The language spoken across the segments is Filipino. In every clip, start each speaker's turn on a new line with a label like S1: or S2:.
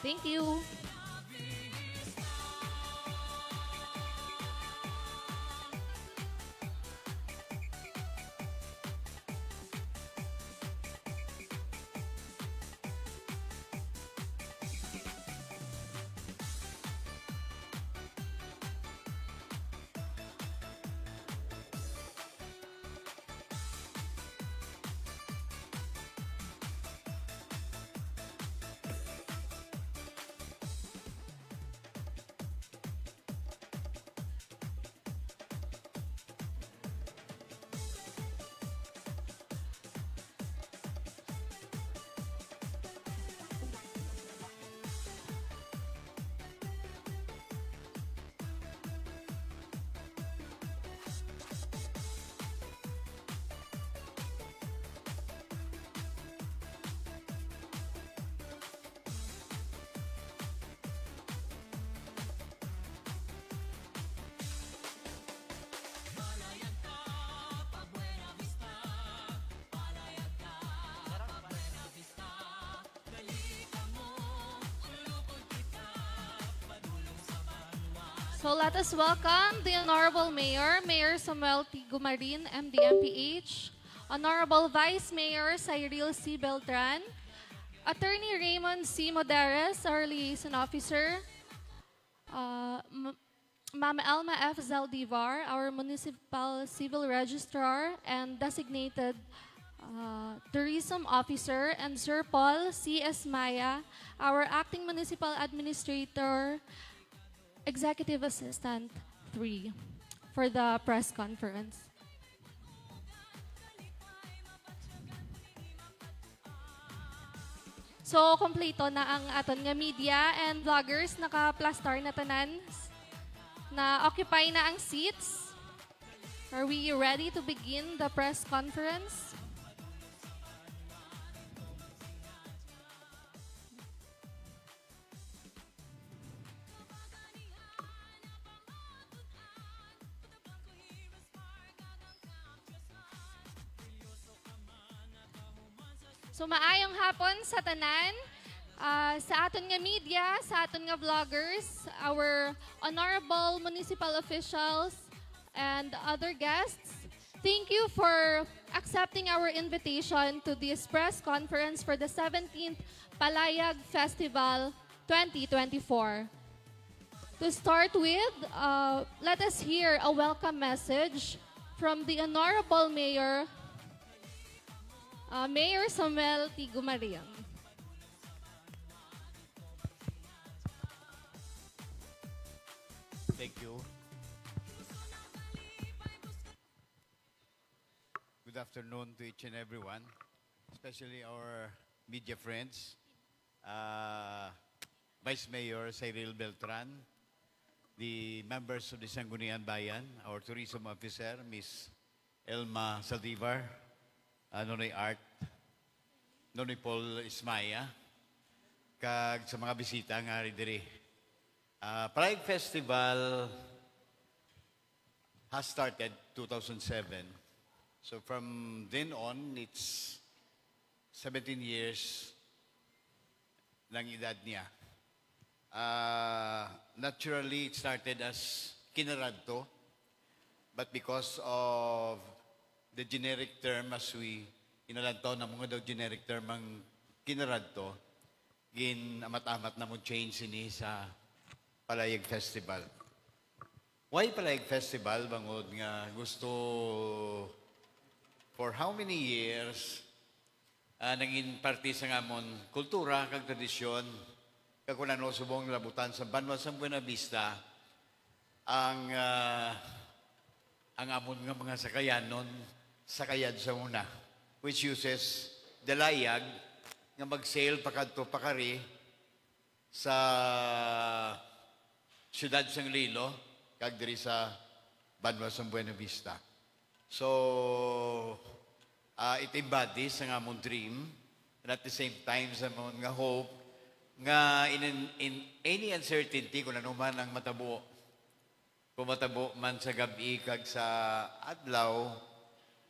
S1: Thank you. So let us welcome the Honorable Mayor, Mayor Samuel T. Gumarin, MD-MPH, Honorable Vice Mayor Cyril C. Beltran, Attorney Raymond C. Moderes, our liaison officer, uh, M- Ma'am Elma F. Zaldivar, our Municipal Civil Registrar and designated tourism officer, and Sir Paul C. S. Maya, our acting municipal administrator, executive assistant 3 for the press conference. So, kompleto na ang aton nga media and vloggers, naka-plastar na tanan, na occupy na ang seats. Are we ready to begin the press conference? So maayong hapon sa tanan, sa aton nga media, sa aton nga vloggers, our honorable municipal officials, and other guests. Thank you for accepting our invitation to this press conference for the 17th Palayag Festival 2024. To start with, let us hear a welcome message from the Honorable Mayor, Mayor Samuel T. Gumariang.
S2: Thank you. Good afternoon to each and everyone, especially our media friends, Vice Mayor Cyril Beltran, the members of the Sangguniang Bayan, our tourism officer, Ms. Elma Saldivar, Nonoy Art, Nonoy Paul Ismaya, kag sa mga bisita nga rin diri. Pride Festival has started 2007. So from then on, it's 17 years ng edad niya. Naturally, it started as Kinaradto, but because of the generic term, as we inalantaw na mga daw generic term ang Kinaradto, gin amat-amat na mo change ini sa Palayag Festival. Why Palayag Festival? Bangod nga gusto for how many years naging parte sa ngamon kultura kag tradisyon kag kunan subong labutan sa Banwa sa Buena Vista ang amon nga mga sakayanon sakayad sa una, which uses dalayag nga mag-sail pakadto pakari sa siyudad sang Lilo kag diri sa Banwa sa Buena Vista. So it embodies ang among dream and at the same time sa among nga hope nga in any uncertainty kung ano man ang matabo, kung matabo man sa gabi kag sa adlaw,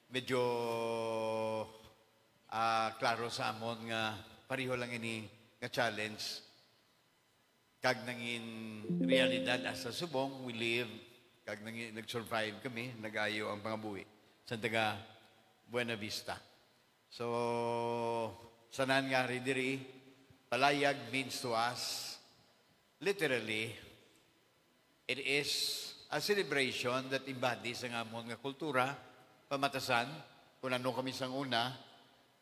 S2: medyo klaro sa amon nga pareho lang ini nga challenge kag nangin realidad asa subong, we live, kag nangin nag-survive kami, nag-ayo ang pangabuhi sa taga Buena Vista. So, sanan nga rin diri, palayag means to us, literally, it is a celebration that embodies ang amon nga kultura, pamatasan, kung ano kami sang una,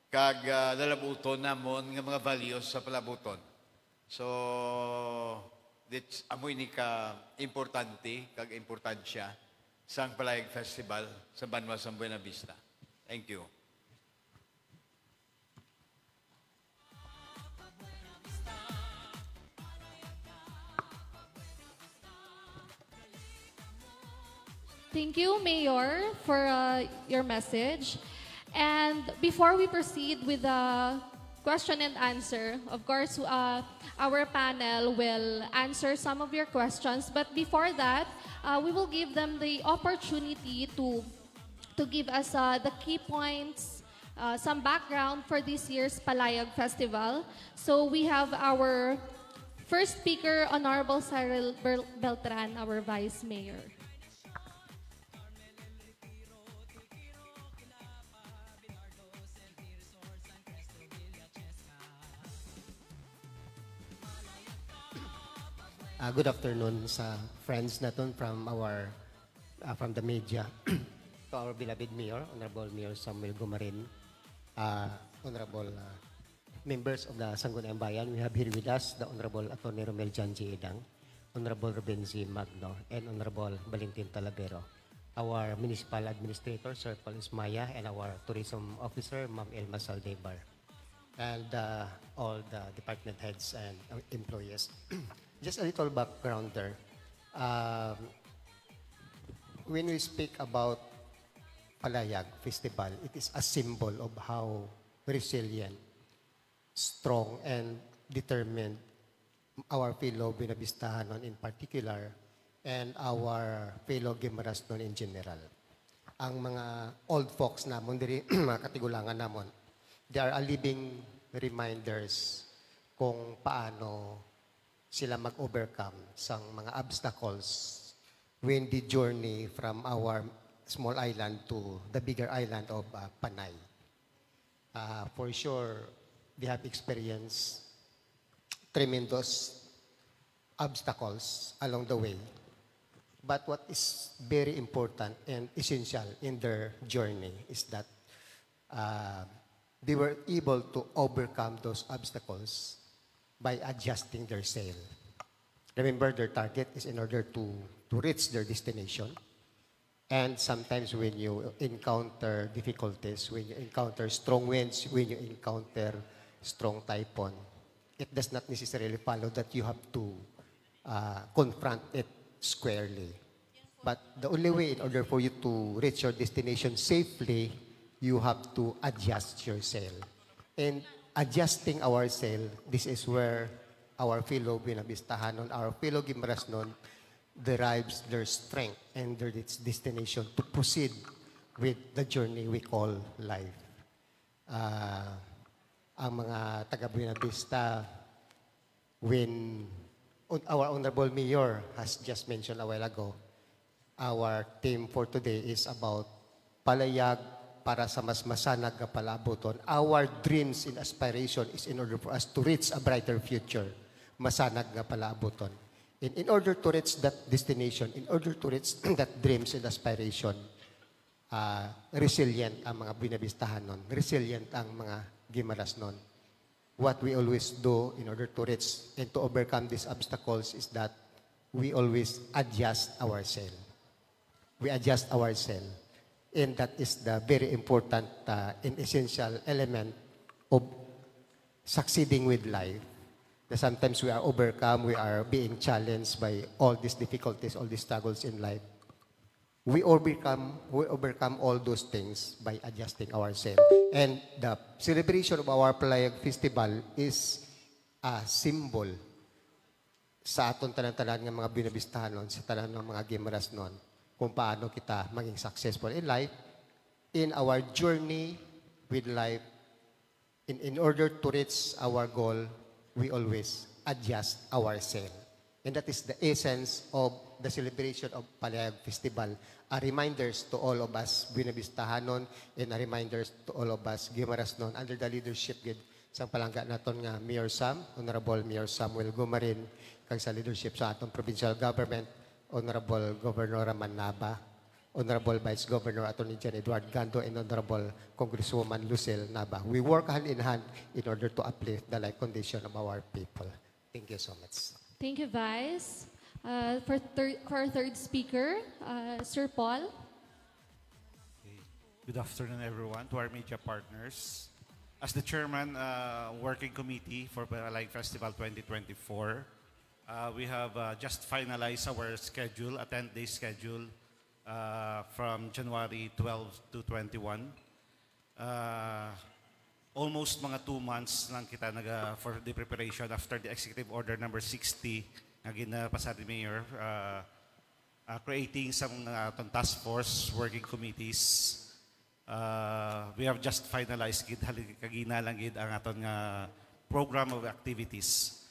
S2: kag lalabuton namon nga mga values sa palabuton. So, amoy ni ka importante, kag importansya sa Palayag Festival sa Banwasang Buena Vista. Thank you.
S1: Thank you, Mayor, for your message. And before we proceed with the question and answer, of course, our panel will answer some of your questions. But before that, we will give them the opportunity to give us the key points, some background for this year's Palayag Festival. So we have our first speaker, Honorable Cyril Beltran, our Vice Mayor.
S3: Good afternoon sa friends natin from our from the media. To our beloved Mayor, Honorable Mayor Samuel Gumarin, Honorable members of the Sangguniang Bayan. We have here with us the Honorable Atty. Romel Janji Edang, Honorable Ruben Z. Magno, and Honorable Valentin Talavero. Our Municipal Administrator, Sir Paul Ismaya, and our Tourism Officer, Ma'am Elma Saldebar, and all the department heads and employees. Just a little background there. When we speak about Palayag Festival, it is a symbol of how resilient, strong, and determined our fellow Buenavistahanon in particular and our fellow Guimaras in general. Ang mga old folks namon diri mga katigulangan namon, they are a living reminders kung paano sila mag-overcome sa mga obstacles when the journey from our small island to the bigger island of Panay. For sure, they have experienced tremendous obstacles along the way. But what is very important and essential in their journey is that they were able to overcome those obstacles by adjusting their sail. Remember, their target is in order to reach their destination. And sometimes when you encounter difficulties, when you encounter strong winds, when you encounter strong typhoon, it does not necessarily follow that you have to confront it squarely. But the only way in order for you to reach your destination safely, you have to adjust your sail. And adjusting our sail, this is where our fellow Buenavistahanon, our fellow Guimarasnon derives their strength and their destination to proceed with the journey we call life. Ang mga taga Buenavista, when our Honorable Mayor has just mentioned a while ago, our theme for today is about Palayag para sa mas masanag nga palabuton. Our dreams and aspiration is in order for us to reach a brighter future. Masanag nga palabuton. And in order to reach that destination, in order to reach that dreams and aspiration, resilient ang mga Buenavistahanon, resilient ang mga Guimarasnon. What we always do in order to reach and to overcome these obstacles is that we always adjust ourselves. We adjust ourselves. And that is the very important and essential element of succeeding with life. That sometimes we are overcome, we are being challenged by all these difficulties, all these struggles in life. We overcome all those things by adjusting ourselves. And the celebration of our Palayag Festival is a symbol sa aton tanan-tanan ng mga Buenavistahanon, sa tanan ng mga Guimarasnon, kung paano kita maging successful in life, in our journey with life. In order to reach our goal, we always adjust ourselves. And that is the essence of the celebration of Palayag Festival. A reminders to all of us Buena Vistahanon and a reminders to all of us Guimarãesnon under the leadership gid sang palangga naton nga Mayor Sam, Honorable Mayor Samuel Gumarin, kag sa leadership sa atong provincial government, Honorable Governor Raman Nava, Honorable Vice Governor Attorney John Eduard Gando, and Honorable Congresswoman Lucille Nava. We work hand in hand in order to uplift the life condition of our people. Thank you so much.
S1: Thank you, Vice. For our third speaker, Sir Paul.
S4: Good afternoon, everyone, to our media partners. As the chairman, working committee for Palayag Festival 2024, we have just finalized our schedule, a 10-day schedule from January 12 to 21. Almost mga 2 months lang kita for the preparation after the Executive Order number 60 na ginapasa ni Mayor, creating some task force working committees. We have just finalized kagina lang ang aton program of activities.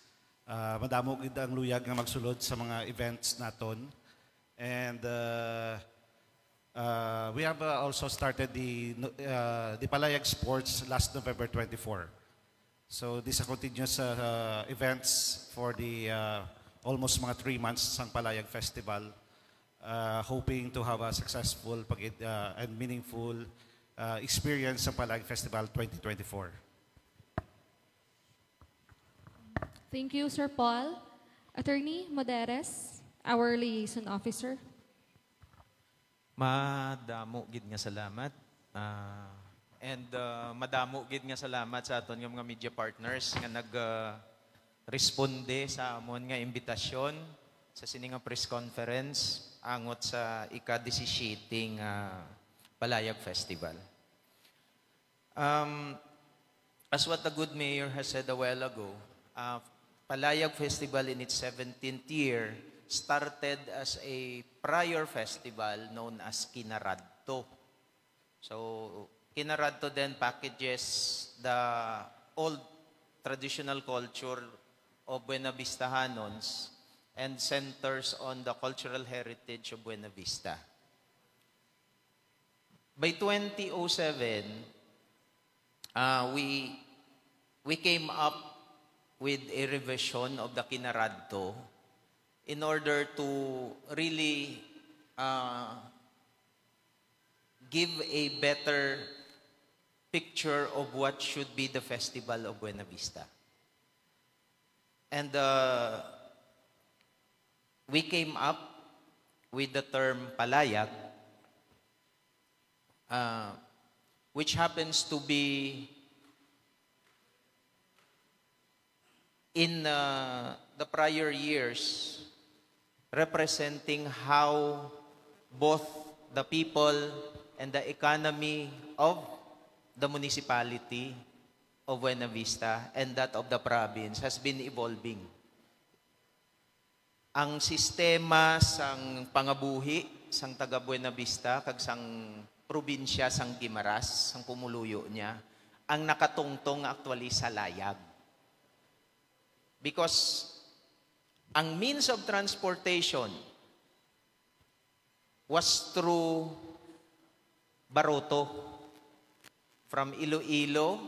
S4: Madamo gid ang luyag nga magsulod sa mga events naton. And we have also started the Palayag Sports last November 24. So these are continuous events for the almost mga 3 months sang Palayag Festival, hoping to have a successful and meaningful experience sa Palayag Festival 2024.
S1: Thank you, Sir Paul. Attorney Moderes, our liaison officer.
S5: Madamo gid nga salamat. And madamo gid nga salamat sa aton nga mga media partners nga nag-responde sa amon nga imbitasyon sa sini nga press conference angot sa ika-17 Palayag Festival. As what the good mayor has said a while ago, Palayag Festival in its 17th year started as a prior festival known as Kinaradto. So, Kinaradto then packages the old traditional culture of Buena Vistahanons and centers on the cultural heritage of Buena Vista. By 2007, we came up with a revision of the Kinaradto in order to really give a better picture of what should be the Festival of Buena Vista. And we came up with the term Palayag, which happens to be in the prior years representing how both the people and the economy of the municipality of Buena Vista and that of the province has been evolving. Ang sistema sang pangabuhi sang taga Buena Vista kag sang probinsya sang Guimaras, sang pumuluyo niya, ang nakatungtong actually sa layag. Because ang means of transportation was through Baroto, from Iloilo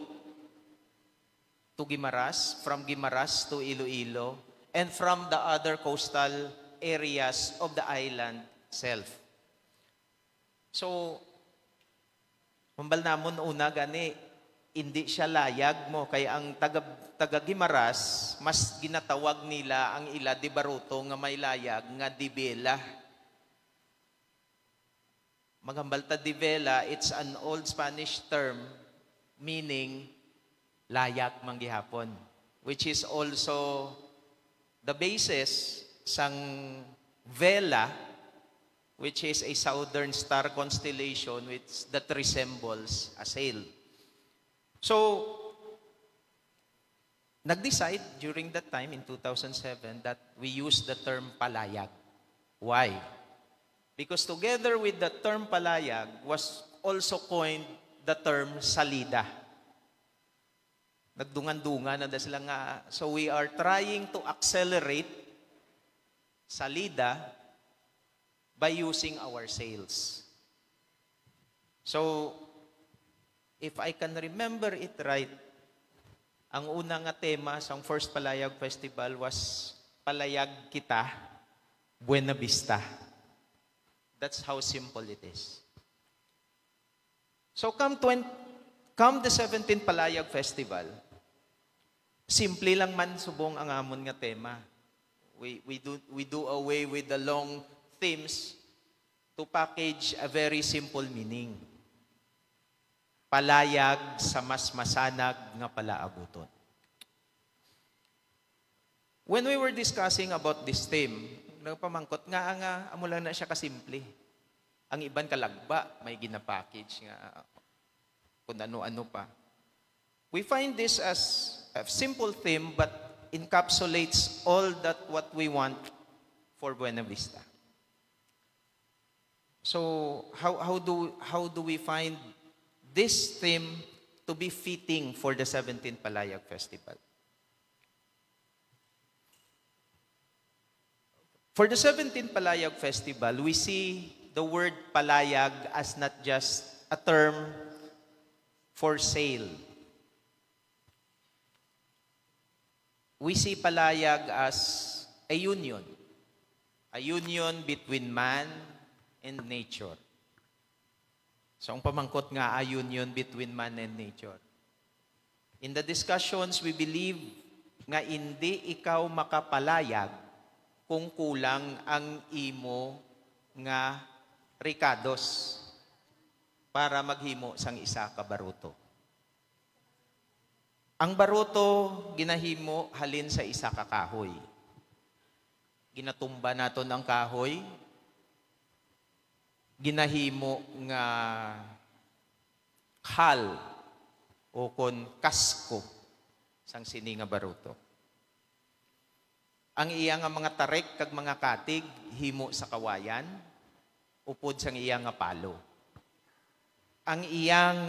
S5: to Guimaras, from Guimaras to Iloilo, and from the other coastal areas of the island itself. So, mambal namon una gani, hindi siya layag mo. Kaya ang taga Guimaras, mas ginatawag nila ang ila di Baruto nga may layag nga di Vela. Maghambalta di Vela, it's an old Spanish term meaning layag manggihapon, which is also the basis sang Vela, which is a southern star constellation that resembles a sail. So, nag-decide during that time in 2007 that we use the term Palayag. Why? Because together with the term Palayag was also coined the term Salida. Nagdungan-dungan na sila nga. So we are trying to accelerate salida by using our sails. So, if I can remember it right, ang unang nga tema sa first Palayag Festival was Palayag Kita, Buena Vista. That's how simple it is. So come the 17th Palayag Festival, simple lang man subong ang amon nga tema. We do away with the long themes to package a very simple meaning. Palayag sa mas masanag nga palaabuton. When we were discussing about this theme, nagpamangkot nga amo lang na siya kasimple. Ang iban kalagba, may gina-package nga kung ano-ano pa. We find this as a simple theme but encapsulates all that what we want for Buena Vista. So, how do we find this theme to be fitting for the 17th Palayag Festival? For the 17th Palayag Festival, we see the word palayag as not just a term for sale. We see palayag as a union between man and nature. So, ang pamangkot nga, a union between man and nature. In the discussions, we believe nga hindi ikaw makapalayag kung kulang ang imo nga rikados para maghimo sang isa ka baruto. Ang baruto ginahimo halin sa isa ka kahoy. Ginatumba naton ang kahoy, ginahimo nga hal o kon kasko sang sini nga baruto. Ang iya nga mga tarek kag mga katig himo sa kawayan upod sang iya nga palo. Ang iyang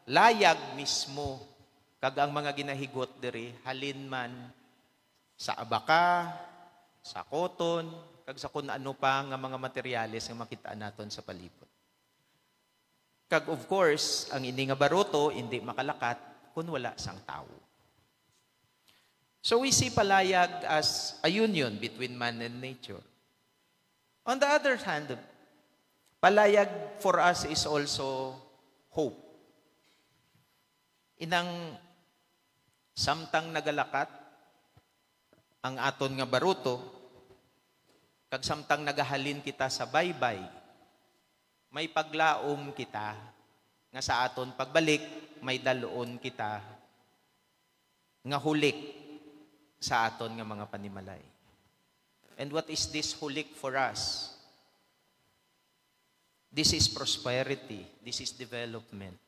S5: layag mismo kag ang mga ginahigot diri halin man sa abaka, sa cotton, kag sa kun ano pa nga mga materyales nga makitaan naton sa palibot. Kag of course, ang ini nga baruto hindi makalakat kun wala sang tawo. So we see palayag as a union between man and nature. On the other hand, palayag for us is also hope. Inang samtang nagalakat ang aton nga baruto, kag samtang nagahalin kita sa baybay, may paglaom kita nga sa aton pagbalik, may daloon kita nga hulik sa aton nga mga panimalay. And what is this hulik for us? This is prosperity. This is development.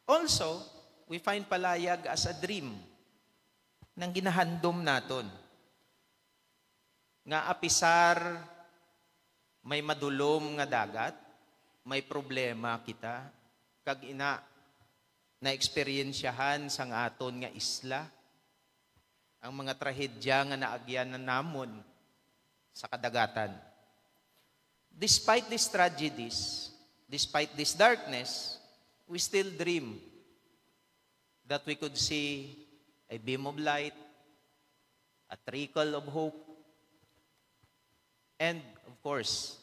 S5: Also, we find palayag as a dream nang ginahandom naton. Nga apisar, may madulom nga dagat, may problema kita, kag ina na-eksperyensyahan sang aton nga isla, ang mga trahedya nga naagyanan namon sa kadagatan. Despite these tragedies, despite this darkness, we still dream that we could see a beam of light, a trickle of hope, and of course,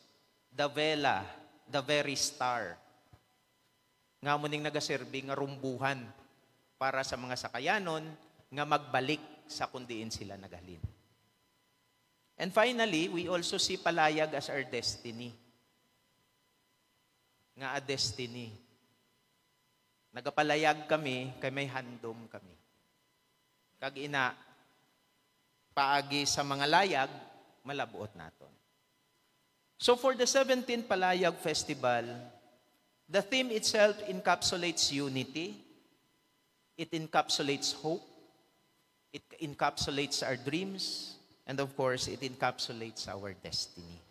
S5: the vela, the very star, nga muning nagaserbi nga rumbuhan para sa mga sakayanon nga magbalik sa kundiin sila naghalin. And finally, we also see palayag as our destiny. Nga a destiny. Nagapalayag kami, kay may handom kami. Kag ina, paagi sa mga layag, malabuot naton. So for the 17th Palayag Festival, the theme itself encapsulates unity, it encapsulates hope, it encapsulates our dreams, and of course, it encapsulates our destiny.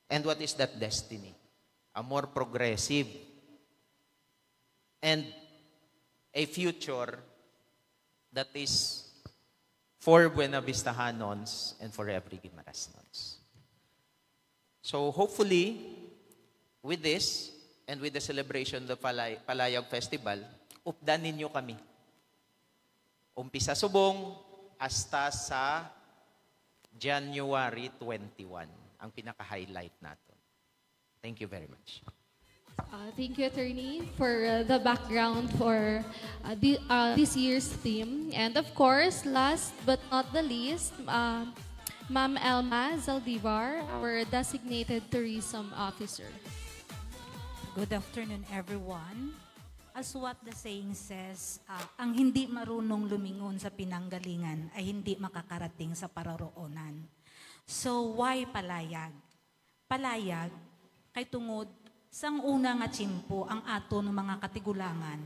S5: And what is that destiny? A more progressive and a future that is for Buena Vista Hanons and for every Guimaras Nons. So hopefully, with this, and with the celebration of the Palayag Festival, updan ninyo kami. Umpisa subong, hasta sa January 21, ang pinaka-highlight natin. Thank you very much.
S1: Thank you, Attorney, for the background for this year's theme. And of course, last but not the least, Ma'am Elma Zaldivar, our designated tourism officer.
S6: Good afternoon, everyone. As what the saying says, ang hindi marunong lumingon sa pinanggalingan ay hindi makakarating sa pararoonan. So, why palayag? Palayag, kay tungod, sang una nga tsimpo ang ato ng mga katigulangan,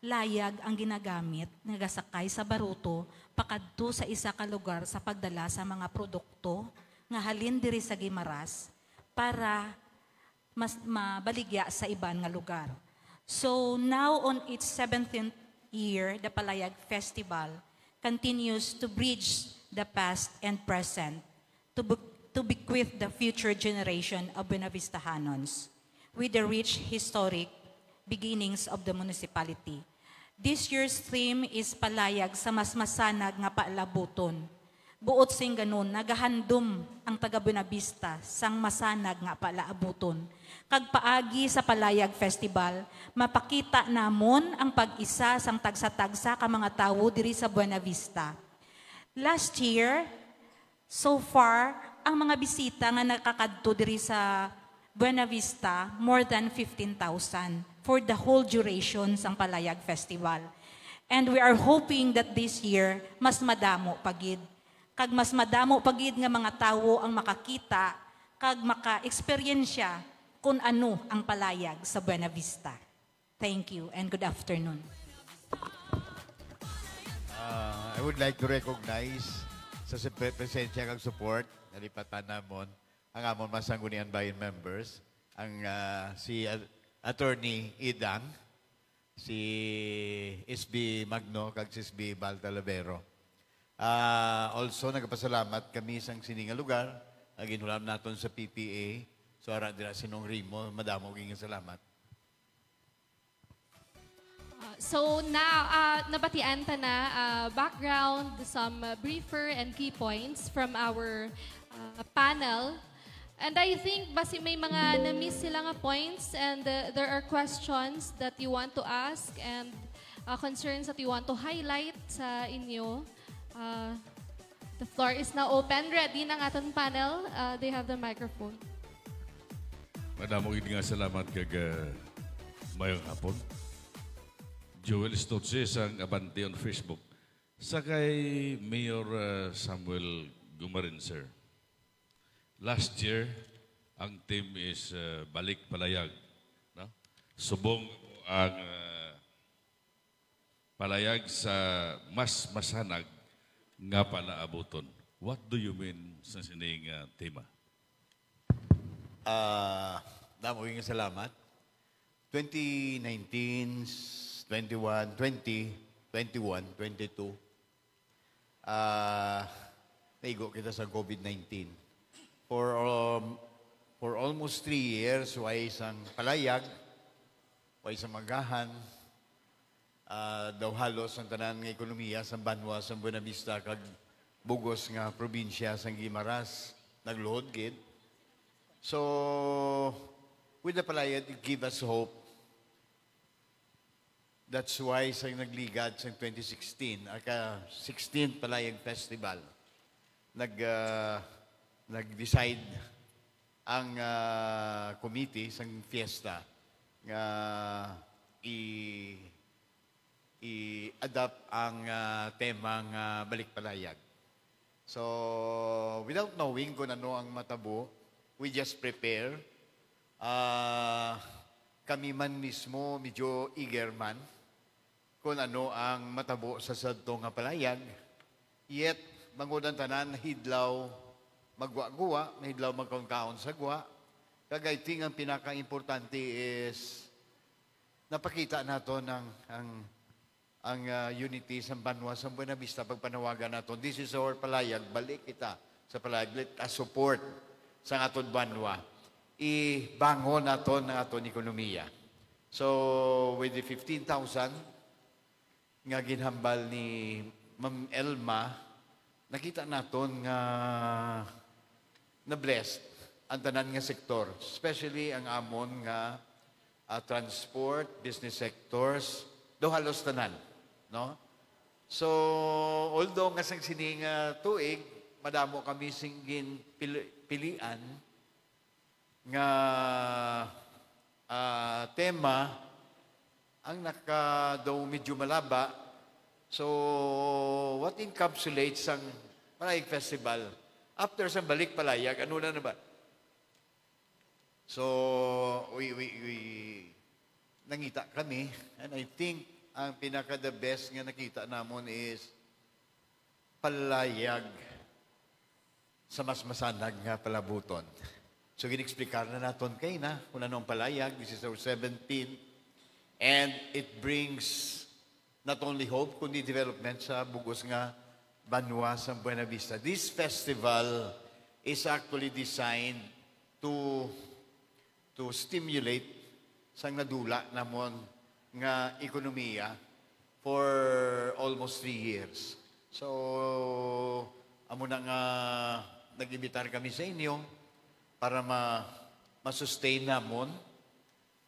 S6: layag ang ginagamit nagasakay sa baruto pakadto sa isa ka lugar sa pagdala sa mga produkto nga halin diri sa Guimaras para mas mabaligya sa iban nga lugar. So now on its 17th year, the Palayag Festival continues to bridge the past and present to bequeath the future generation of Buena Vista Hanons with the rich historic beginnings of the municipality. This year's theme is Palayag sa mas masanag nga paalabuton. Buot sing ganun, nagahandom ang taga Buena Vista sang masanag nga palaabuton. Kag paagi sa Palayag Festival, mapakita namon ang pag-isa sang tagsa-tagsa ka mga tawo diri sa Buena Vista. Last year, so far, ang mga bisita nga nakakadto diri sa Buena Vista, more than 15,000 for the whole duration sang Palayag Festival. And we are hoping that this year, mas madamo pagid. Kag mas madamo pagid nga mga tawo ang makakita, kag maka-eksperyensya kung ano ang palayag sa Buena Vista. Thank you and good afternoon.
S2: I would like to recognize sa presensya kag support, nalipatan namon, ang amon Masanggunian Bayan members, ang si Attorney Idang, si SB Magno, kag si SB Baltalavero. Also, nagpasalamat kami sa sininga lugar, naginulam naton sa PPA, so ara dira sinong Rimo, madamo ging salamat.
S1: So now, nabatian ta na background, some briefer and key points from our panel. And I think basi may mga na-miss sila nga points and there are questions that you want to ask and concerns that you want to highlight sa inyo. The floor is now open. Ready ng aton panel. They have the microphone.
S7: Madamo gid nga salamat kag mayong hapon. Joel Stotze sang Abante on Facebook. Sa kay Mayor Samuel Gumarin, sir. Last year, ang team is Balik Palayag. No? Subong ang palayag sa mas masanag nga palaabuton. What do you mean sa sining tema?
S2: Damo yung salamat. 2019, 21, 20, 21, 22, naigo kita sa COVID-19. For almost 3 years, way isang palayag, way isang magahan, daw halos ang tanan ng ekonomiya sa Banwa, sa Buena Vista, kag bugos nga probinsya sa Guimaras, nagluhod gid. So, with the palayag, it give us hope. That's why sa nagligad sa 2016, aka 16th Palayag Festival, nag-decide ang committee sa fiesta nga i-adapt ang temang Balik Palayag. So, without knowing kung ano ang matabo, we just prepare. Kami man mismo medyo eager man kung ano ang matabo sa sadto nga palayag. Yet, mangudan tanan, hidlaw, magwa-guwa, mahidlaw magkaon-kaon sa gwa. Kagayting ang pinaka-importante is napakita nato ng ang ang unity sa Banwa sa Buena Vista pagpanawagan nato. This is our palayag, balik kita sa palayag. Let us support sa aton Banwa. Ibangon naton ang aton ekonomiya. So, with the 15,000 nga ginhambal ni Ma'am Elma, nakita naton nga na-blessed ang tanan nga sektor. Especially ang amon nga transport, business sectors, do halos tanan. No? So, although nga sang sining tuig, madamo kami singgin pilian nga tema ang daw medyo malaba. So, what encapsulates ang Palayag Festival? After sa balik palayag, ano na ba? So, we nangita kami, and I think ang pinaka-the best nga nakita namon is palayag sa mas masanag nga palabuton. So, ginexplikar na naton kay na kung anong palayag. This is our 17th. And it brings not only hope, kundi development sa bugos nga Banwa sa Buena Vista. This festival is actually designed to stimulate sang nadula namon nga ekonomiya for almost 3 years. So, amo na nga nag-imbitar kami sa inyo para ma-sustain namon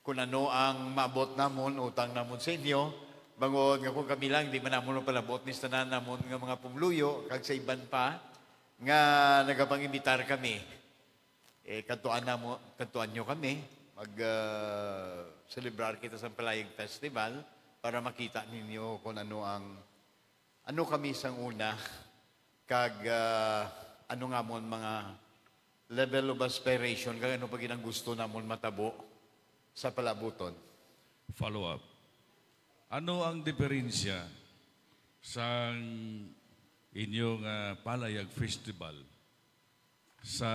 S2: kung ano ang maabot namon, utang namon sa inyo. Bangod nga kung kami lang, di man namon palabot ni tanan namon nga mga pumluyo, kag sa iban pa, nga nagapang-imbitar kami. Kantuan nyo kami, celebrar kita sa Palayag Festival para makita ninyo kung ano kami sang una, kag ano nga mon mga level of aspiration, kag ano pag ang gusto namon matabo sa palabuton.
S7: Follow up. Ano ang diferensya sa inyong Palayag Festival sa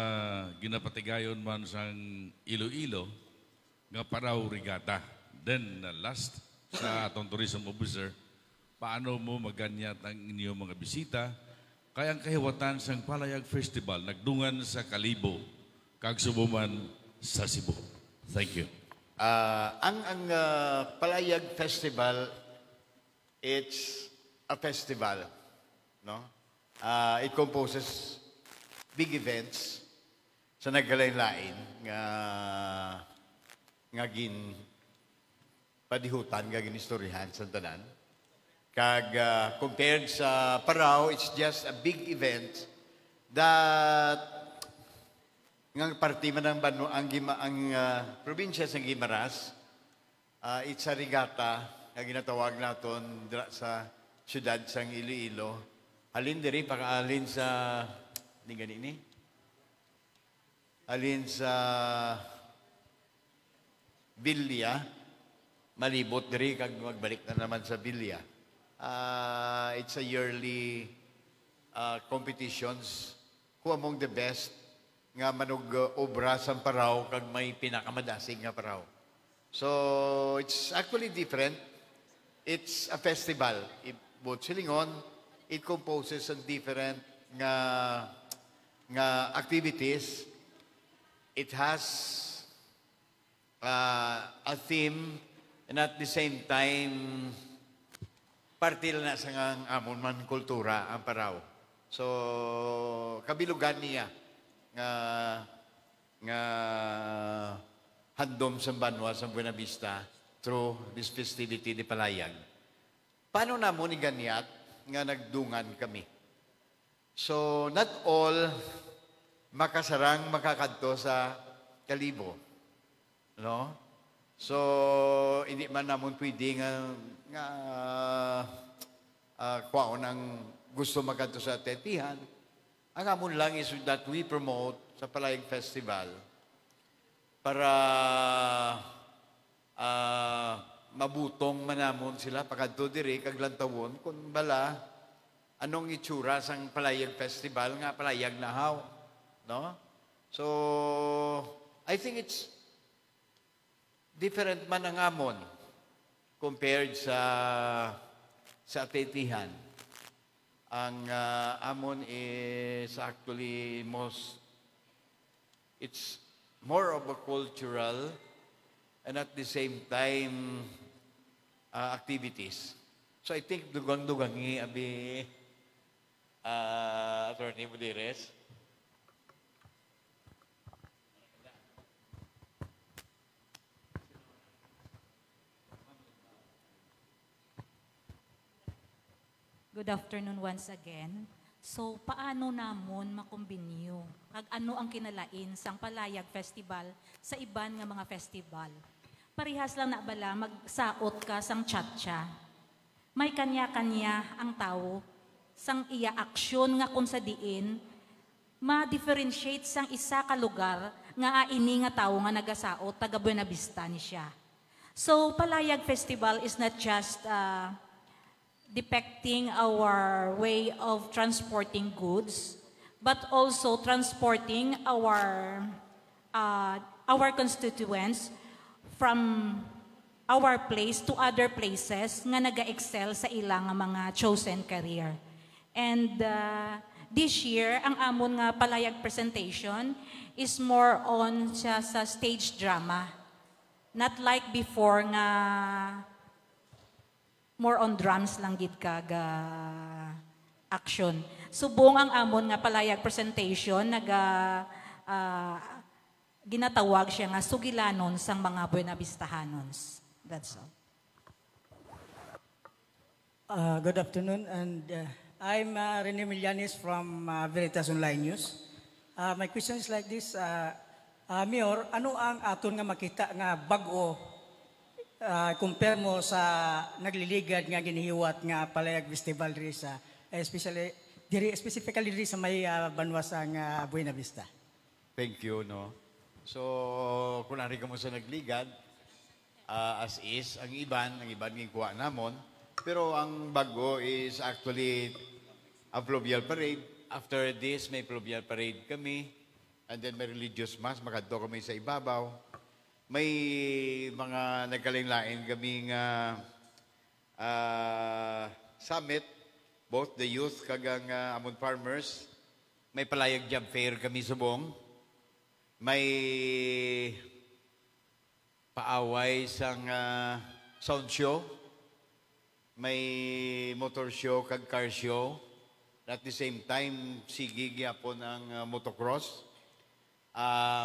S7: ginapatigayon man sang Iloilo nga Paraw Regatta? Then last sa atong tourism officer, paano mo maganyat ang inyong mga bisita? Kaya ang kahiwatan sang Palayag Festival nagdungan sa Kalibo kag Subuman sa Cebu. Thank you.
S2: Ang Palayag Festival, it's a festival, no? It composes big events sa nagkalain-lain nga gin padihutan, nga ginistoryahan sa tanan. Kag compared sa Paraw, it's just a big event that nga parte man ang Banwa, ang probinsya sa Guimaras, it's a regatta nga ginatawag naton dira sa siyudad sang Iloilo. Halin diri pakaalin sa alin sa Bilya, malibot diri kag magbalik na naman sa Bilya. It's a yearly competitions who among the best nga manog obra sa Paraw kag may pinakamadasig nga Paraw. So it's actually different. It's a festival. Both Silingon, it composes of different nga activities. It has a theme, and at the same time parte na sa ngang amon man kultura ang Paraw. So kabilugan niya nga handom sa Banwa sa Buena Vista through this festivity di Palayag. Paano namon iganyat nga nagdungan kami? So not all makasarang makakadto sa Kalibo, no? So hindi man namon pwede nga kwaon ang gusto makadto sa tetihan. Ang amon lang is that we promote sa Palayag Festival para mabutong manamon sila pakadto diri kag lantawon kun bala anong itsura sang Palayag Festival nga palayag nahaw, no? So I think it's different man ang amon compared sa sa atetihan. Ang amon is actually it's more of a cultural and at the same time activities. So I think dugang-dugangi abi Attorney Mudires.
S6: Good afternoon once again. So, paano namon makombinyo? Kag ano ang kinalain sang Palayag Festival sa iban nga mga festival? Parihas lang na bala magsaot ka sang tchatcha. May kanya-kanya ang tao sang iya aksyon nga kung sa diin ma-differentiate sang isa ka lugar nga aini nga tao nga nagasaot taga Buena Vista ni siya. So, Palayag Festival is not just depicting our way of transporting goods, but also transporting our constituents from our place to other places nga naga-excel sa ilang mga chosen career. And this year, ang amon nga Palayag presentation is more on sa stage drama. Not like before nga more on drums lang gid kaga action. Subong ang amon nga Palayag presentation ginatawag siya nga sugilanon sang mga Buena Vistahanons. That's all.
S8: Good afternoon, and I'm Rene Millanes from Veritas Online News. My question is like this, Mayor, ano ang aton nga makita nga bag-o compare mo sa nagliligad nga ginihiwat nga Palayag Festival diri sa specifically diri sa may banwasa nga Buena Vista?
S2: Thank you, no. So, kung nari ka mo sa nagligad, as is, ang iban ng kuha namon, pero ang bago is actually a fluvial parade. After this, may fluvial parade kami, and then may religious mass, makadto kami sa ibabaw. May mga nagkalain-lain kaming summit, both the youth kagang among farmers. May Palayag Job Fair kami subong. May paaway sang sound show. May motor show kag car show. At the same time, sige gyapon ang motocross.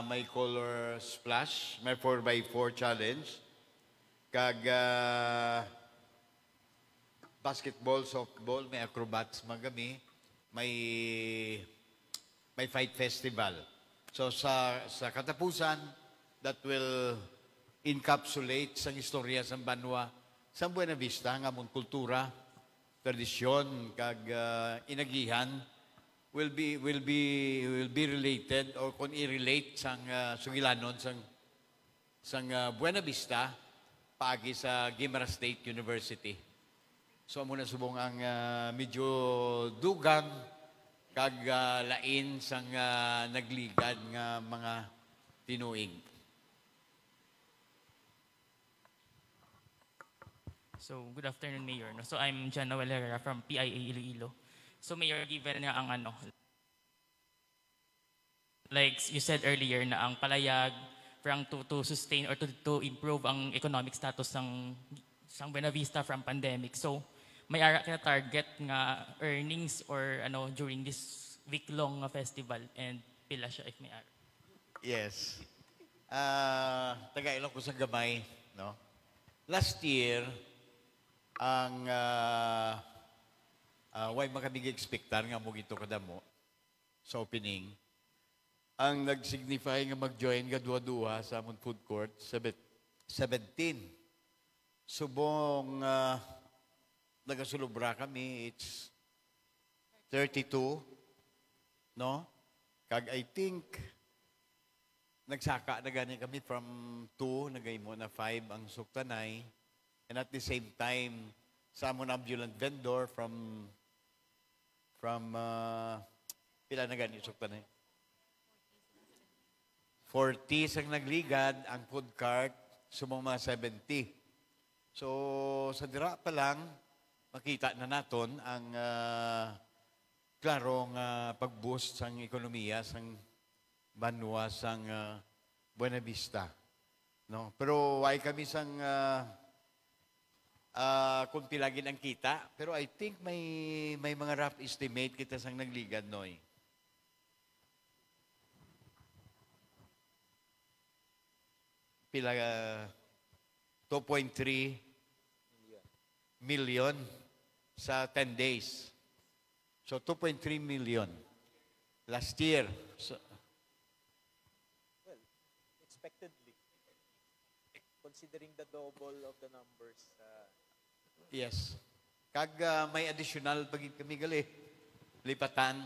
S2: May color splash, may 4x4 challenge, kag basketball, softball, may acrobats magami, may fight festival. So sa katapusan, that will encapsulate sang istorya sang banwa sa Buena Vista nga among kultura, tradisyon kag inagihan will be related or kung i-relate sang sugilanon sang Buena Vista paagi sa Guimaras State University. So amo na subong ang medyo dugang kag lain sang nagligad nga mga tinuig.
S9: So, good afternoon, Mayor. So, I'm John Noel Herrera from PIA Iloilo. So, Mayor, given nga ang like you said earlier na ang Palayag to sustain or to improve ang economic status ng Buena Vista from pandemic. So, may ara ka target nga earnings or during this week-long festival and pila siya if may ara?
S2: Yes. Taga-ilong ko sa gamay, no? Last year, ang way makabig-expectar nga mo gito kadamo sa opening, ang nag-signify nga mag-join nga duwa-duwa sa among food court, 17. Subong nagasulubra kami, it's 32, no? Kag I think, nagsaka na gani kami from 2, nagay mo na 5 ang suktanay. And at the same time, sa among ambulant vendor from pila na gani suktanay? 40 sang nagligad, ang food cart, sumong mga 70. So, sa dira pa lang, makita na naton ang klarong pag-boost sang ekonomiya sang banwa sang Buena Vista. No? Pero ay kami sang kung pilagin ang kita, pero I think may mga rough estimate kita sang nagligad, Noy. Pila 2.3 million sa 10 days. So 2.3 million last year. So,
S5: Expectedly, considering the double of the numbers.
S2: yes. Kag may additional pagid kami gali lipatan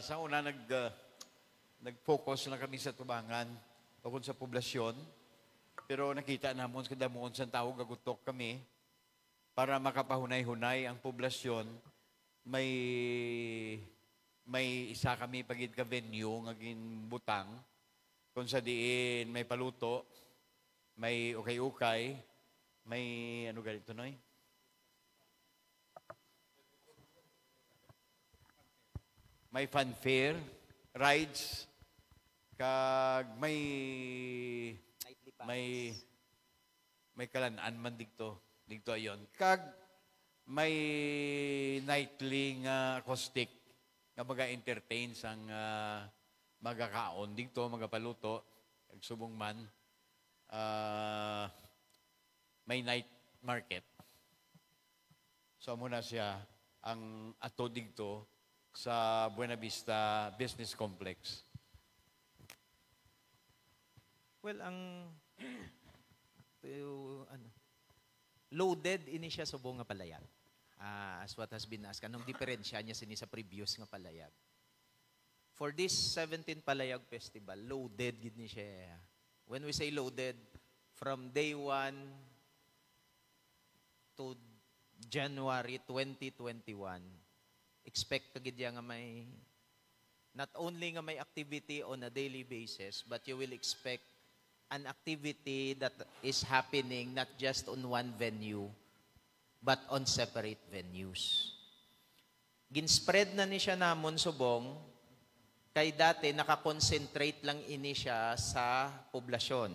S2: sa una nag-focus na kami sa tubangan tungkol sa poblasyon. Pero nakita namon sa damuon sa tao gagutok kami para makapahunay-hunay ang poblasyon. May isa kami pagid ka venue ngaging butang kung sa diin may paluto, may ukay-ukay, may ano ganito, Noy? May funfair, rides, kag may kalanaan man dito ayon. Kag may nightly nga acoustic nga maga-entertain sang magakaon dito, magapaluto, kag subong man. May night market. So muna siya ang ato dito sa Buena Vista Business Complex.
S5: Well, loaded ini siya sa buong nga palayag. As what has been asked, anong diferensya niya sini sa previous nga palayag? For this 17 Palayag Festival, loaded gid ni siya. When we say loaded, from day 1 to January 2021, expect kagid nga may not only nga may activity on a daily basis, but you will expect an activity that is happening not just on one venue, but on separate venues. Ginspread na ni siya namon subong, kay dati nakakonsentrate lang ini siya sa poblasyon,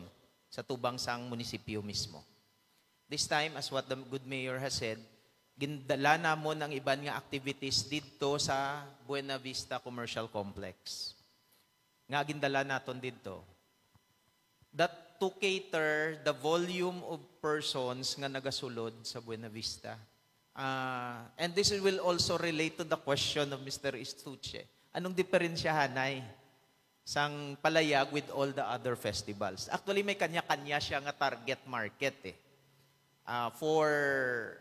S5: sa tubang sang munisipyo mismo. This time, as what the good mayor has said, gindala namon ang iban nga activities dito sa Buena Vista Commercial Complex. Nga gindala naton dito. That to cater the volume of persons nga nagasulod sa Buena Vista. And this will also relate to the question of Mr. Estuche. Anong diferensyahanay sang palayag with all the other festivals? Actually, may kanya-kanya siya nga target market eh. For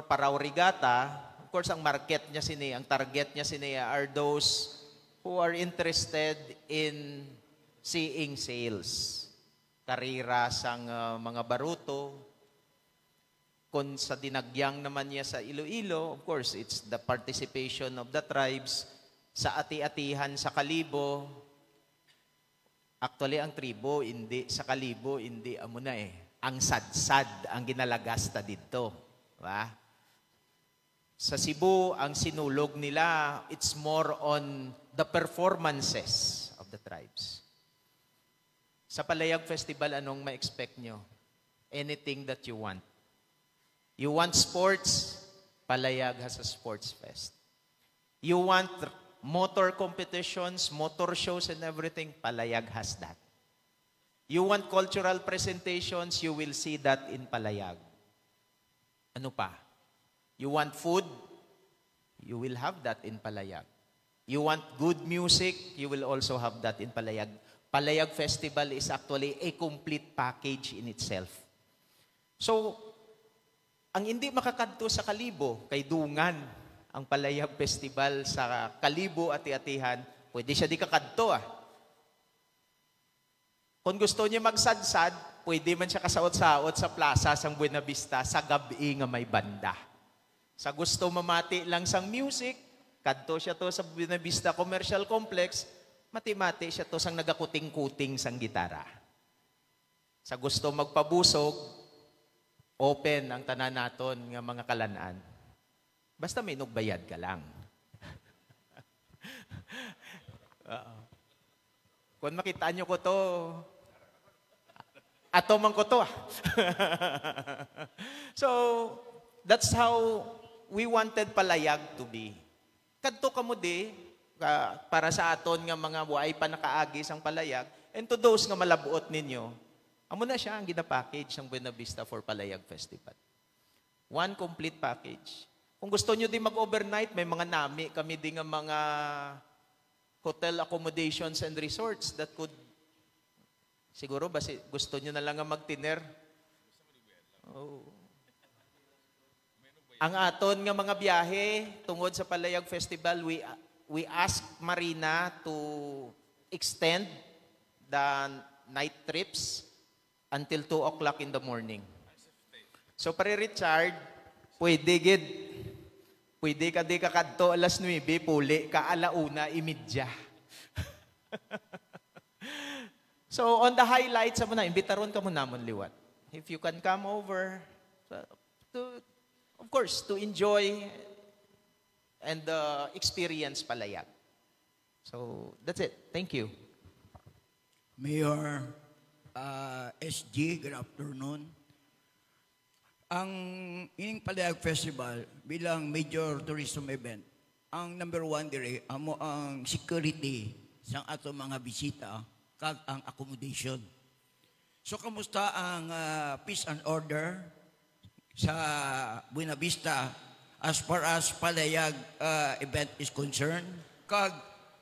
S5: Parao Regatta, of course, ang market niya ang target niya are those who are interested in seeing sales. Karira sang mga baruto. Kung sa dinagyang naman niya sa Iloilo, of course, it's the participation of the tribes sa ati-atihan sa Kalibo. Actually, ang tribo, hindi, sa Kalibo, hindi, amo na eh. Ang sad-sad ang ginalagasta dito. Diba? Sa Cebu, ang sinulog nila, it's more on the performances of the tribes. Sa Palayag Festival, anong ma-expect nyo? Anything that you want. You want sports? Palayag has a sports fest. You want motor competitions, motor shows and everything? Palayag has that. You want cultural presentations? You will see that in Palayag. Ano pa? You want food? You will have that in Palayag. You want good music? You will also have that in Palayag. Palayag Festival is actually a complete package in itself. So, ang hindi makakadto sa Kalibo, kay Dungan, ang Palayag Festival sa Kalibo at Ati-Atihan, pwede siya di kakadto Kung gusto niya magsadsad, pwede man siya kasaot-saot sa plaza sang Buena Vista sa gabi nga may banda. Sa gusto mamati lang sang music, kadto siya to sa Buena Vista Commercial Complex, mati-mati siya to sang nagakuting-kuting sang gitara. Sa gusto magpabusog, open ang tanan naton nga mga kalanaan. Basta may nugbayad ka lang. Kung makita nyo ko to, ato man ko to. So, that's how we wanted Palayag to be. Kadto kamo di, para sa aton nga mga buhay pa nakaagis ang Palayag, and to those nga malabuot ninyo, amo na siya ang gina-package ng Buena Vista for Palayag Festival. One complete package. Kung gusto nyo di mag-overnight, may mga nami kami di nga mga hotel accommodations and resorts that could, siguro ba gusto nyo na lang nga mag-tiner? Oh. Ang aton nga mga biyahe tungod sa Palayag Festival, we ask Marina to extend the night trips until 2 o'clock in the morning. So pare Richard, pwede ka di kakadto alas 9, puli ka alauna, imidya. So on the highlights, imbitaron ka mo namon liwat. If you can come over, of course, to enjoy and experience Palayag. So that's it. Thank you.
S10: Mayor SG, good afternoon. Ang ining Palayag Festival bilang major tourism event, ang number one dire amo ang security sa ato mga bisita kag ang accommodation. So kamusta ang peace and order sa Buena Vista as far as Palayag event is concerned? Kag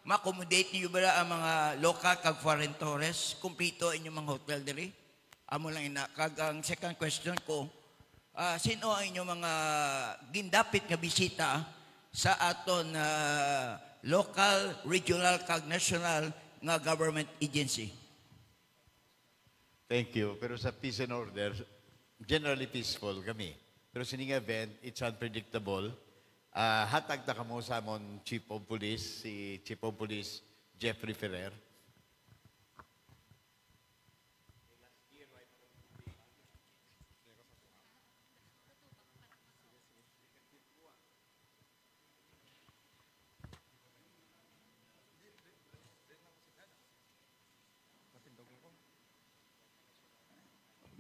S10: ma-accommodate niyo ba ang mga local kag foreign tourists? Kumpleto inyong mga hotel dire? Amo lang ina. Kag ang second question ko, sino ang inyong mga gindapit nga bisita sa aton local, regional, kag national nga government agency?
S2: Thank you. Pero sa peace and order, generally peaceful kami. Pero sining event, it's unpredictable. Hatag ta kamo sa amon Chief of Police, si Chief of Police Jeffrey Ferrer.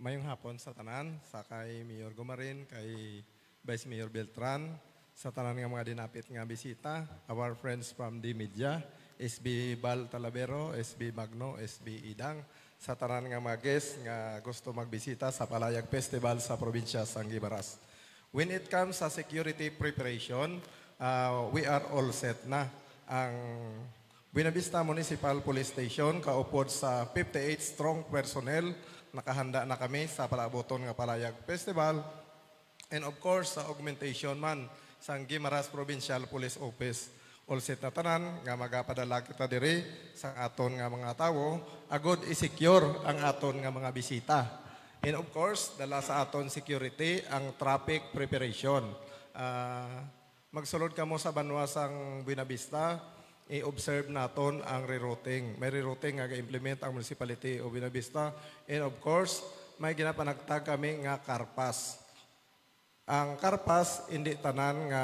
S11: Mayong hapon sa tanan, sa kay Mayor Gumarin, kay Vice Mayor Beltran, sa tanan nga mga dinapit nga bisita, our friends from the media, SB Bal Talavero, SB Magno, SB Idang, sa tanan nga mga guests nga gusto magbisita sa Palayag Festival sa probinsya sang Gibaras. When it comes sa security preparation, we are all set na. Ang Buena Vista Municipal Police Station kaupod sa 58 strong personnel, nakahanda na kami sa palaboton nga Palayag Festival. And of course, sa augmentation man sa Guimaras Provincial Police Office. All set na tanan nga magapadala kita diri sa aton nga mga tawo, agod i-secure ang aton nga mga bisita. And of course, dala sa aton security ang traffic preparation. Magsulod kamo sa banwasang Buena Vista, i-observe naton ang rerouting. May rerouting nga ga-implement ang Municipality of Buena Vista. And of course, may ginapanagtag kami nga carpass. Ang carpass, hindi tanan nga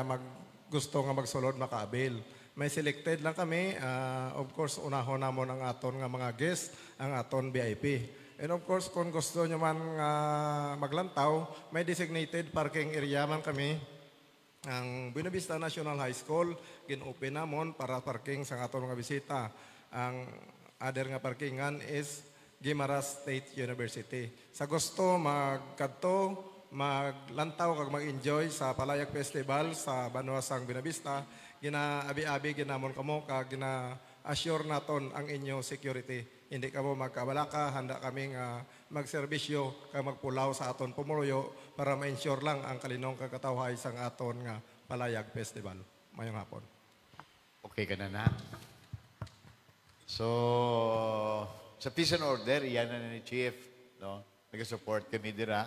S11: gusto nga magsulod makaabil. May selected lang kami. Of course, unahon namon ang aton nga mga guests, ang aton VIP. And of course, kung gusto nyo man maglantaw, may designated parking area man kami. Ang Buena Vista National High School, gin-open namon para parking sa aton mga bisita. Ang other nga parkingan is Guimaras State University. Sa gusto magkadto, maglantaw kag mag-enjoy sa Palayag Festival sa Banwasang Buena Vista, ginaabi-abi ginamon kamo kag gina-assure naton ang inyo security. Hindi kamo magkabalaka, handa kami nga magserbisyo kag magpulaw sa aton pumuloyo para ma-ensure lang ang kalinong kagkatawhay sang aton nga Palayag Festival. Mayong hapon.
S2: Okay ka na. So, sa peace and order, iyan na ni Chief, no? Nag-support kami dira.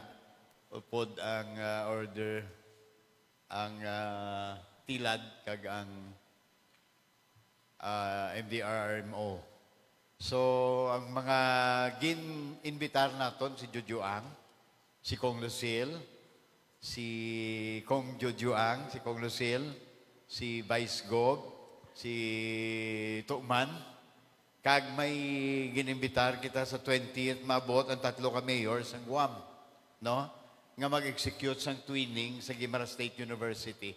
S2: Upod ang order, ang tilad, kag ang MDRMO. So, ang mga gin-invitar naton, si Jojo Ang, si Kong Lucille, si Kong Jojuang, si Kong Lucille, si Vice Gov, si Tuman. Kag may ginimbitar kita sa 20th, maabot ang 3 ka mayors ng Guam, no? Nga mag-execute sang twinning sa Guimaras State University.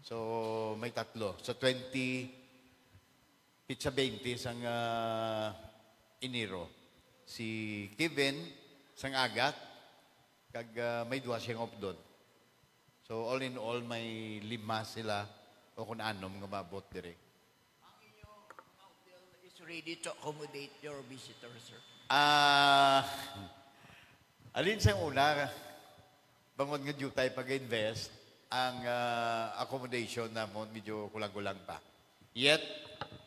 S2: So, may 3. Sa 20, pitsa 20 sang Enero. Si Kevin, sang Agat, kag may 2 siyang doon. So, all in all, may 5 sila o kung anom nga maabot dire.
S10: Ang inyong hotel is ready to accommodate your visitors, sir?
S2: Alin sa una, bangod nga due tayo pag-invest, ang accommodation namon medyo kulang-kulang pa. Yet,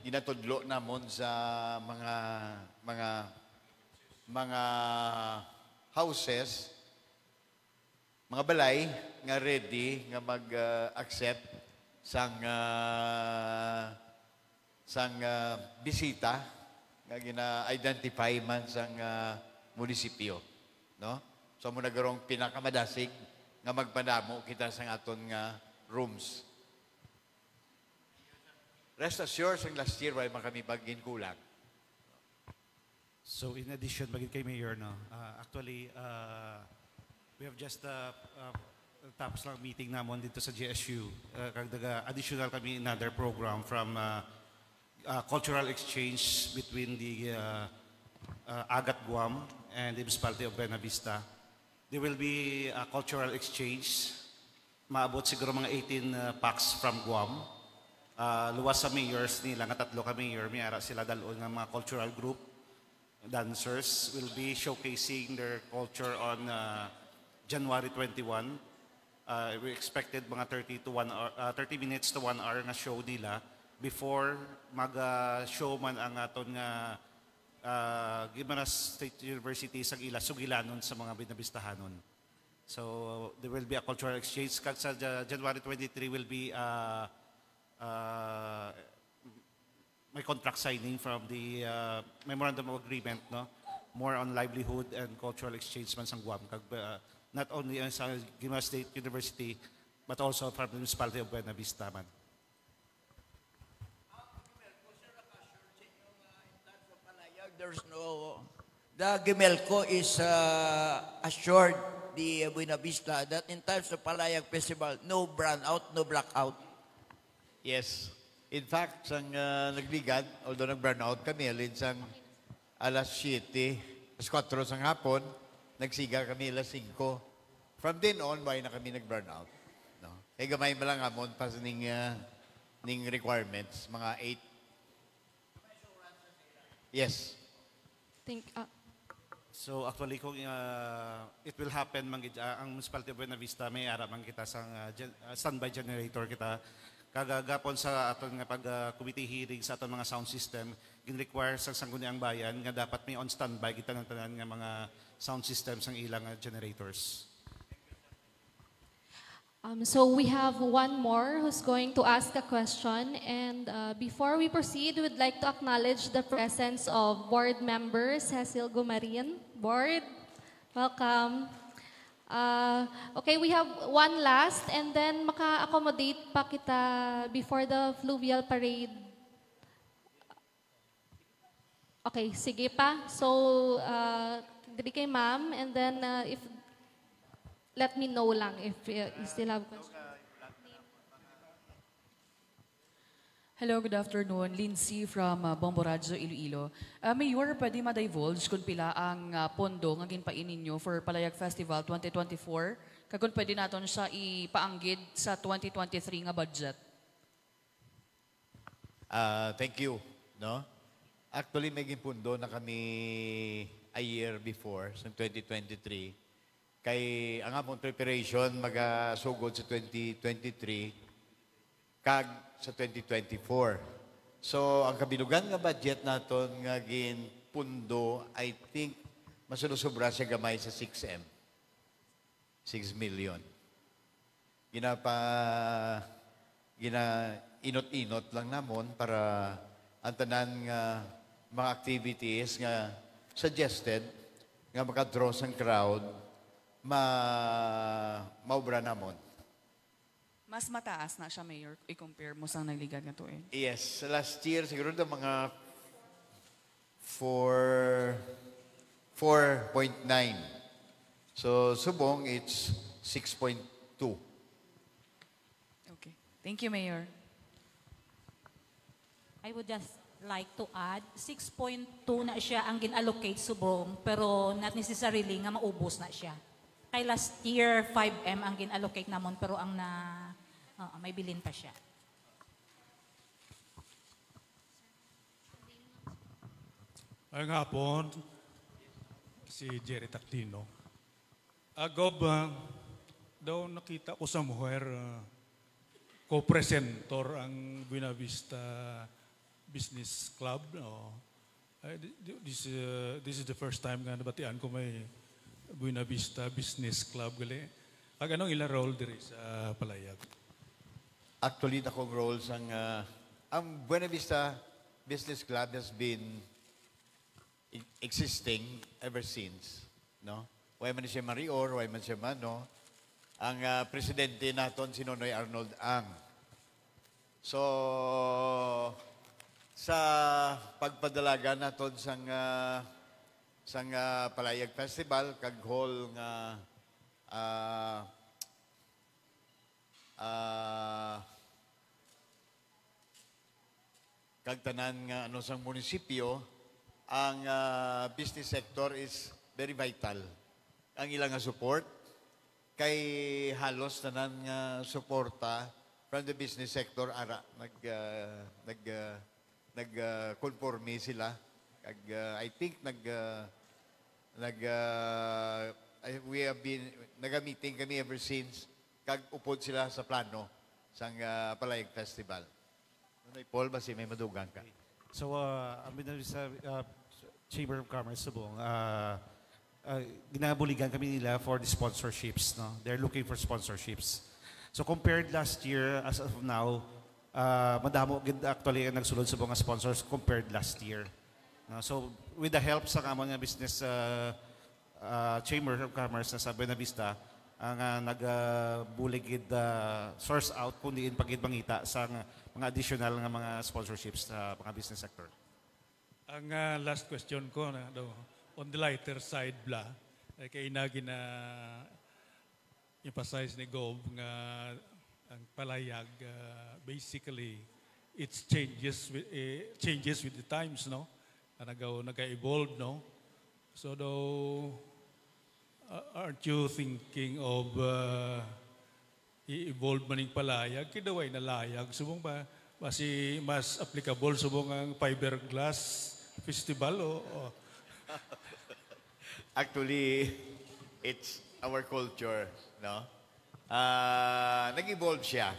S2: ginatudlo namon sa mga houses, mga balay nga ready nga mag-accept sang bisita nga gina-identify man sang munisipyo, no? So mo nagarong pinakamadasig nga magpanamo kita sang aton nga rooms. Rest assured sang last year wala man kami pagginkulang.
S4: So in addition, bagay kay Mayor, no, actually, we have just tapos lang meeting namon dito sa GSU. Kagdaga additional kami another program from cultural exchange between the Agat Guam and the Municipality of Buena Vista. There will be a cultural exchange. Maabot siguro mga 18 packs from Guam. Luwas sa mayors nila, nga 3 ka mayor, may ara sila dalon ng mga cultural group. Dancers will be showcasing their culture on January 21. We expected mga 30 minutes to 1 hour nga show nila before mag-show man ang aton nga Guimaras State University sa ila sugilanon sa mga binabistahanon. So there will be a cultural exchange. Kag sa January 23 will be may contract signing from the memorandum of agreement, no, more on livelihood and cultural exchange man sa Guam, kag not only sa Guimaras State University but also from the Municipality of Buena Vista man.
S10: There's no, the Gimelco is assured the Buena Vista that in times of Palayag Festival, no brownout, no blackout.
S2: Yes. In fact, sang nagligad, although nag-burnout kami, alin sang alas 7, alas 4 sang hapon, nagsiga kami alas 5. From then on, why na kami nag-burnout? No? Eh, gamay mo lang amon pa sa ning requirements, mga 8. Yes.
S4: So actually, kung it will happen, ang Municipality of Buena Vista, may ara man kita sang standby generator kita. Kagagapon sa aton nga pag-committee hearing sa aton mga sound system, gin-require sa sangguniang bayan nga dapat may on standby kita ng tanan nga mga sound systems ang ilang generators.
S1: So we have one more who's going to ask a question, and before we proceed, we'd like to acknowledge the presence of board member Cecil Gumarin. Board, welcome. Okay, we have one last, and then maka-accommodate pa kita before the fluvial parade. Okay, sige pa. So, dili kay ma'am, and then if let me know lang if you still have questions.
S12: Hello, good afternoon. Lindsay from Bomborazo, Iloilo. Mayor, pwede ma-divulge kung pila ang pondo nga ginpainin nyo for Palayag Festival 2024? Kagod pwede naton siya ipaanggid sa 2023 nga budget?
S2: Thank you. No? Actually, may ginpundo na kami a year before, sa 2023. Kay ang among preparation magasugod sa 2023 kag sa 2024. So, ang kabilugan nga budget naton nga ginpundo, I think, masulusubra siya gamay sa 6M. 6 million. Inot-inot lang namon para ang tanan nga mga activities nga suggested nga makadraw sang crowd maubra namon.
S12: Mas mataas na siya, Mayor, i-compare mo sa naligan nga to eh.
S2: Yes, last year siguro na mga 4.9. So, Subong, it's 6.2.
S12: Okay. Thank you, Mayor.
S6: I would just like to add, 6.2 na siya ang gin-allocate Subong, pero not necessarily nga maubos na siya. Kay last year, 5M ang gin-allocate namon, pero ang may bilin pa siya.
S13: Ay nga po, si Jerry Tactino. Agob, daw nakita ko sa muher, co-presentor ang Buena Vista Business Club. No? This is the first time nga nabatian ko may Buena Vista Business Club. Gali. Anong ilang role diri sa Palayag?
S2: Actually, akong roles ang Buena Vista Business Club has been existing ever since, no? Way man siya Marior, way man siya Mano. Ang presidente naton si Nonoy Arnold Ang. So sa pagpadalaga naton sang Palayag Festival kag hall nga kag tanan nga ano sang munisipyo, ang business sector is very vital. Ang ilang support, kay halos tanan nga suporta from the business sector, nag-conforme sila. I think we have been, nag-meeting kami ever since, kag upod sila sa plano sang Palayag Festival. Paul, basi may madugang ka.
S4: So, sa Chamber of Commerce Subong, ginabuligan kami nila for the sponsorships. No? They're looking for sponsorships. So, compared last year, as of now, madamo actually ang nagsulod sa mga sponsors compared last year. No? So, with the help sa kamon nga business Chamber of Commerce na sa Buena Vista, ang nagbuligid source out kung diin pagkitbangita sa mga additional nga mga sponsorships sa mga business sector.
S13: Ang last question ko na on the lighter side bla, kay inagi na emphasize ni Gob nga ang Palayag basically it changes with the times, no? Naga-evolve, no? So aren't you thinking of i-evolve maning Palayag? Kidaway na layag. Subong ba mas applicable subong ang fiberglass festival o?
S2: Actually, it's our culture, no? Nag-evolve siya.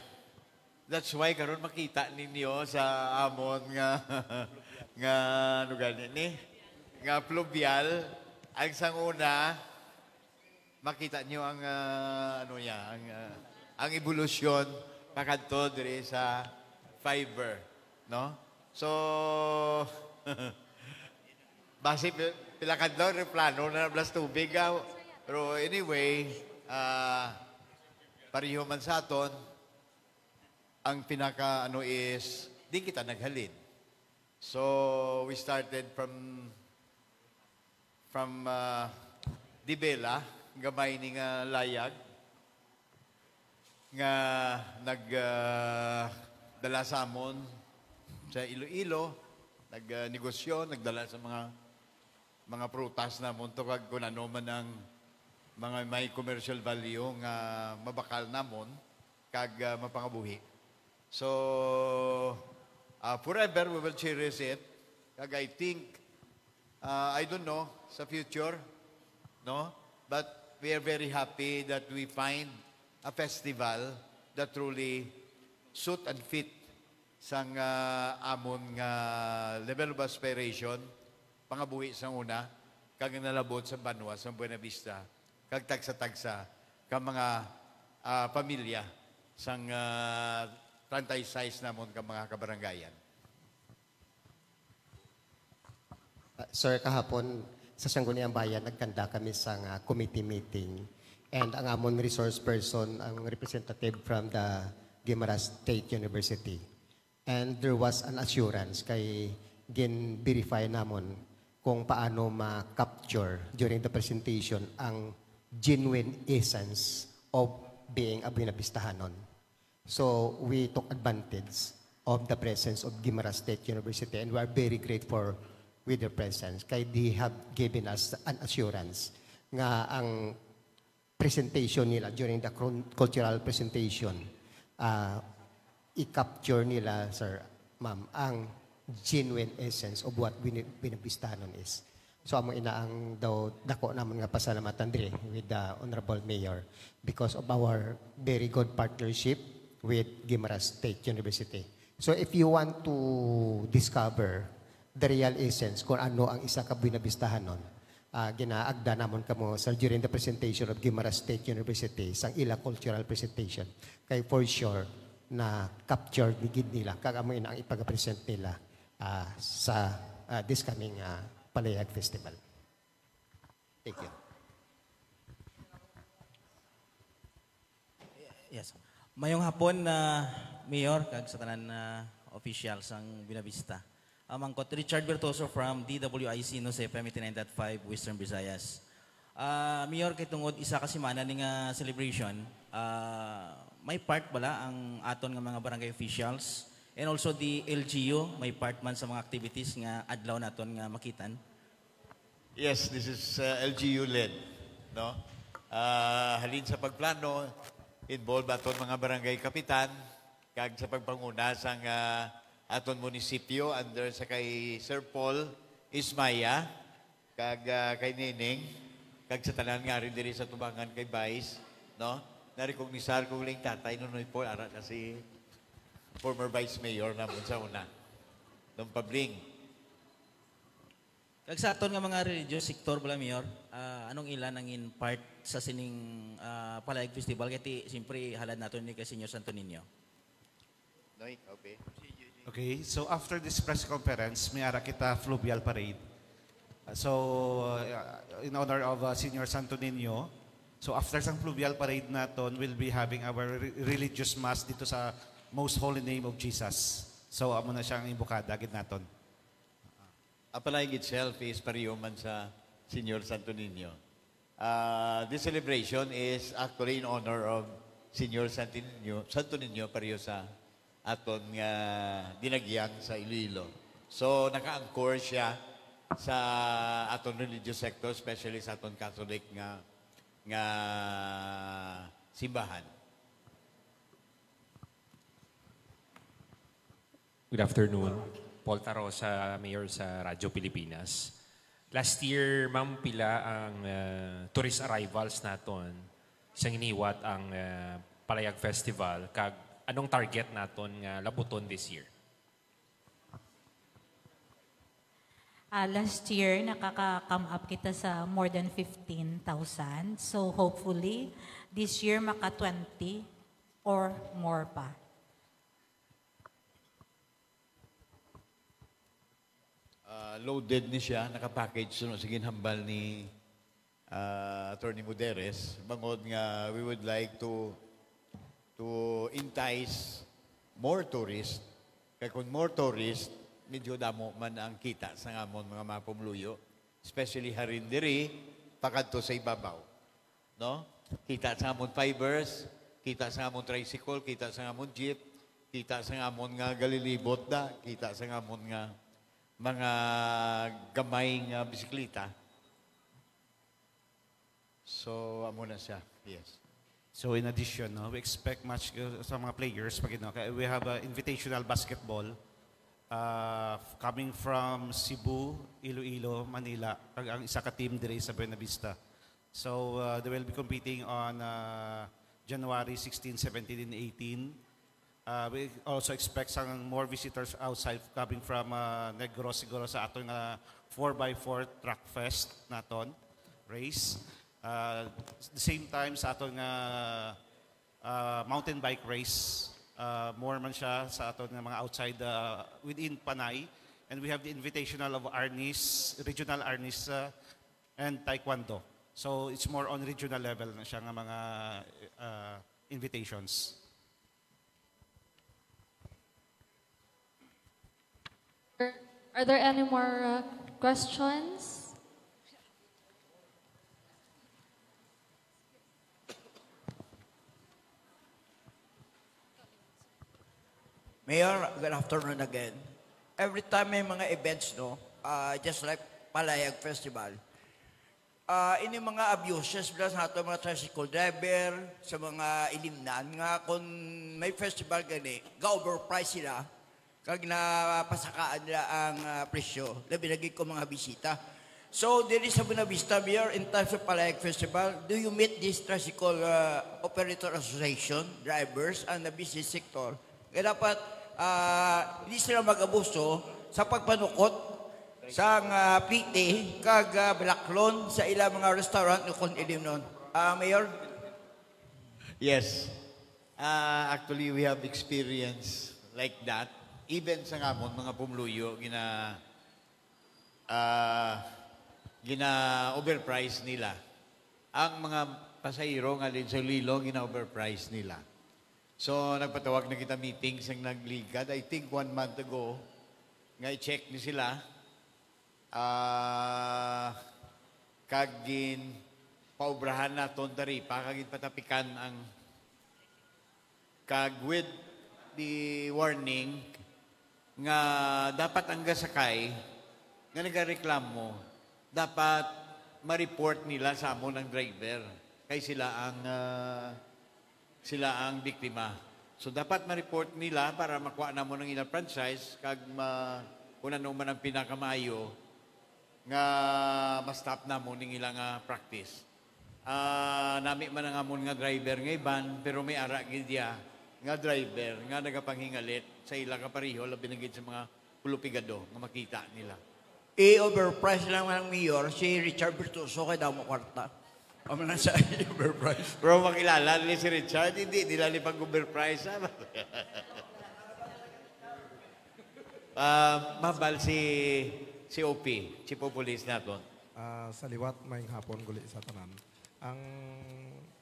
S2: That's why karon makita ninyo sa amon nga lugar ni nga pluvial ang sanguna makita niyo ang ang evolusyon pakadto diri sa fiber, no? So base pila kadlaw ri plano na blas tubig pero anyway, pareho man sa aton ang pinaka is di kita naghalin. So we started from Dibela, gamay ni nga layag nga nagdala sa amon sa Iloilo, nagnegosyo, nagdala sa mga prutas na monto kag kun ano man ang mga may commercial value nga mabakal namon kag mapangabuhi. So forever we will cherish it. Kag I think I don't know sa future, no? But we are very happy that we find a festival that truly suit and fit sang amon nga level of aspiration, pangabuhi sang una, kag nalabot sa Banwa, sa Buena Vista, kag tagsa-tagsa, kag mga pamilya sang 36 namon kag mga kabarangayan.
S3: Sir, kahapon sa Sangguniang Bayan, nagkanda kami sa committee meeting. and ang amon resource person, ang representative from the Guimaras State University. And there was an assurance kay gin-verify namon kung paano ma-capture during the presentation ang genuine essence of being a Buenavistahanon. So we took advantage of the presence of Guimaras State University and we are very grateful with their presence kay they have given us an assurance nga ang presentation nila during the cultural presentation i-capture nila, sir, ma'am, ang genuine essence of what Buenavistahanon is. So amo ina ang daw dako naman nga pasalamatan dire with the Honorable Mayor because of our very good partnership with Guimaras State University. So if you want to discover the real essence kung ano ang isa ka Buenavistahanon, ginaagda namon kamo sir during the presentation of Guimaras State University sang ila cultural presentation. Kay for sure na capture gid nila kag amo ina ang ipag-present nila sa this coming Palayag Festival. Thank you.
S14: Yes. Mayong hapon na Mayor kag sa tanan na officials sang Buenavista. Mangkot Richard Bertoso from DWIC no sa FM 89.5 Western Visayas. Mayor kay tungod isa ka semana ning celebration, may part bala ang aton nga mga barangay officials and also the LGU, may part man sa mga activities nga adlaw naton nga makitan?
S2: Yes, this is LGU led, no? Halin sa pagplano, involve aton mga barangay kapitan kag sa pagpanguna sang aton munisipyo under sa kay Sir Paul Ismaya kag kay Nining kag sa tanan nga rin diri sa tubangan kay Vice, no? Narecognisar ko lang tatay nunoy po ara kasi former Vice Mayor namon sa una. Nung pabling.
S14: Kag sa aton nga mga religious sector bala Mayor, anong ilan ang in part sa sining Palayag Festival kay siyempre halad naton ni kay Senyor Santo Niño.
S2: Noy, okay.
S4: Okay, so after this press conference, may ara kita fluvial parade. In honor of Senyor Santo Niño, so after sang fluvial parade naton, we'll be having our religious mass dito sa Most Holy Name of Jesus. So amo na siyang imbukada gid naton.
S2: Palayag itself is pareho man sa Senyor Santo Niño. This celebration is actually in honor of Senyor Santo Niño pareho sa aton nga dinagyang sa Iloilo. So naka-anchor siya sa aton religious sector, especially sa aton Catholic nga simbahan.
S15: Good afternoon. Paul Tarosa, Mayor sa Radyo Pilipinas. Last year, ma'am, pila ang tourist arrivals naton sa iniwat ang Palayag Festival. Kag anong target naton nga labuton this year?
S6: Last year, nakaka-come up kita sa more than 15,000. So hopefully, this year maka 20 or more pa.
S2: Loaded ni siya, nakapackage suno sa ginhambal ni Attorney Muderes. Bangod nga we would like to entice more tourists. Kaya kung more tourists, medyo damo man ang kita sa ngamon mga mapumluyo. Especially harin diri, pakadto sa ibabaw. No? Kita sa ngamon fibers, kita sa ngamon tricycle, kita sa ngamon jeep, kita sa ngamon nga galilibot da, kita sa ngamon nga mga gamay nga bisikleta. So, amo na siya. Yes.
S4: So in addition, no, we expect much sa mga players. We have invitational basketball coming from Cebu, Iloilo, Manila. Ang isa ka team dire sa Buenavista. So they will be competing on January 16, 17, and 18. We also expect some more visitors outside coming from Negros siguro sa atong 4x4 track fest naton race. The same time sa atong mountain bike race, more man siya sa atong mga outside within Panay. And we have the invitational of Arnis, regional Arnis and Taekwondo. So it's more on regional level na siya nga mga invitations.
S1: Are there any more questions?
S10: Mayor, good afternoon again. Every time may mga events, no, just like Palayag Festival, ini mga abuses plus sa ato mga tricycle driver, sa mga ilimnan, nga kung may festival gani, ga-overprice sila, kag napasakaan nila ang presyo, labi lagi ko mga bisita. So, there is a Buena Vista, Mayor, in terms of Palayag Festival, do you meet this tricycle operator association, drivers, and the business sector? Kaya dapat hindi sila mag-abuso sa pagpanukot sa PT kag balaklon sa ilang mga restaurant no kon ilim nun. Mayor?
S2: Yes. Actually, we have experience like that. Even sa ngamon, mga pumluyo, gina-overprice nila. Ang mga pasahero nga din sa Lilo, gina-overprice nila. So, nagpatawag na kita meetings ang nagligad. I think 1 month ago, nga i-check ni sila, kagin paubrahan na ton taripa, kagin patapikan ang kag with the warning nga dapat ang gasakay nga nagareklamo, dapat ma-report nila sa amon ng driver kay sila ang biktima. So dapat ma-report nila para makuha na mo ng ilang franchise kag kung ano man ang pinakamayo nga ma-stop na mo ng ilang practice. Nami man ang amon nga driver nga iban pero may ara gidya nga driver nga nagapanghingalit sa ilang kapariho labi na gid sa mga pulupigado nga makita nila.
S10: I-overprice lang ng mayor si Richard Bertuso kay daw mo kwarta. O man sa overprice.
S2: Pero makilala ni si Richard, hindi nila ni pag-overprice. Mabal si OP, Chief of Police natin.
S11: Sa liwat, may hapon guli sa tanan. Ang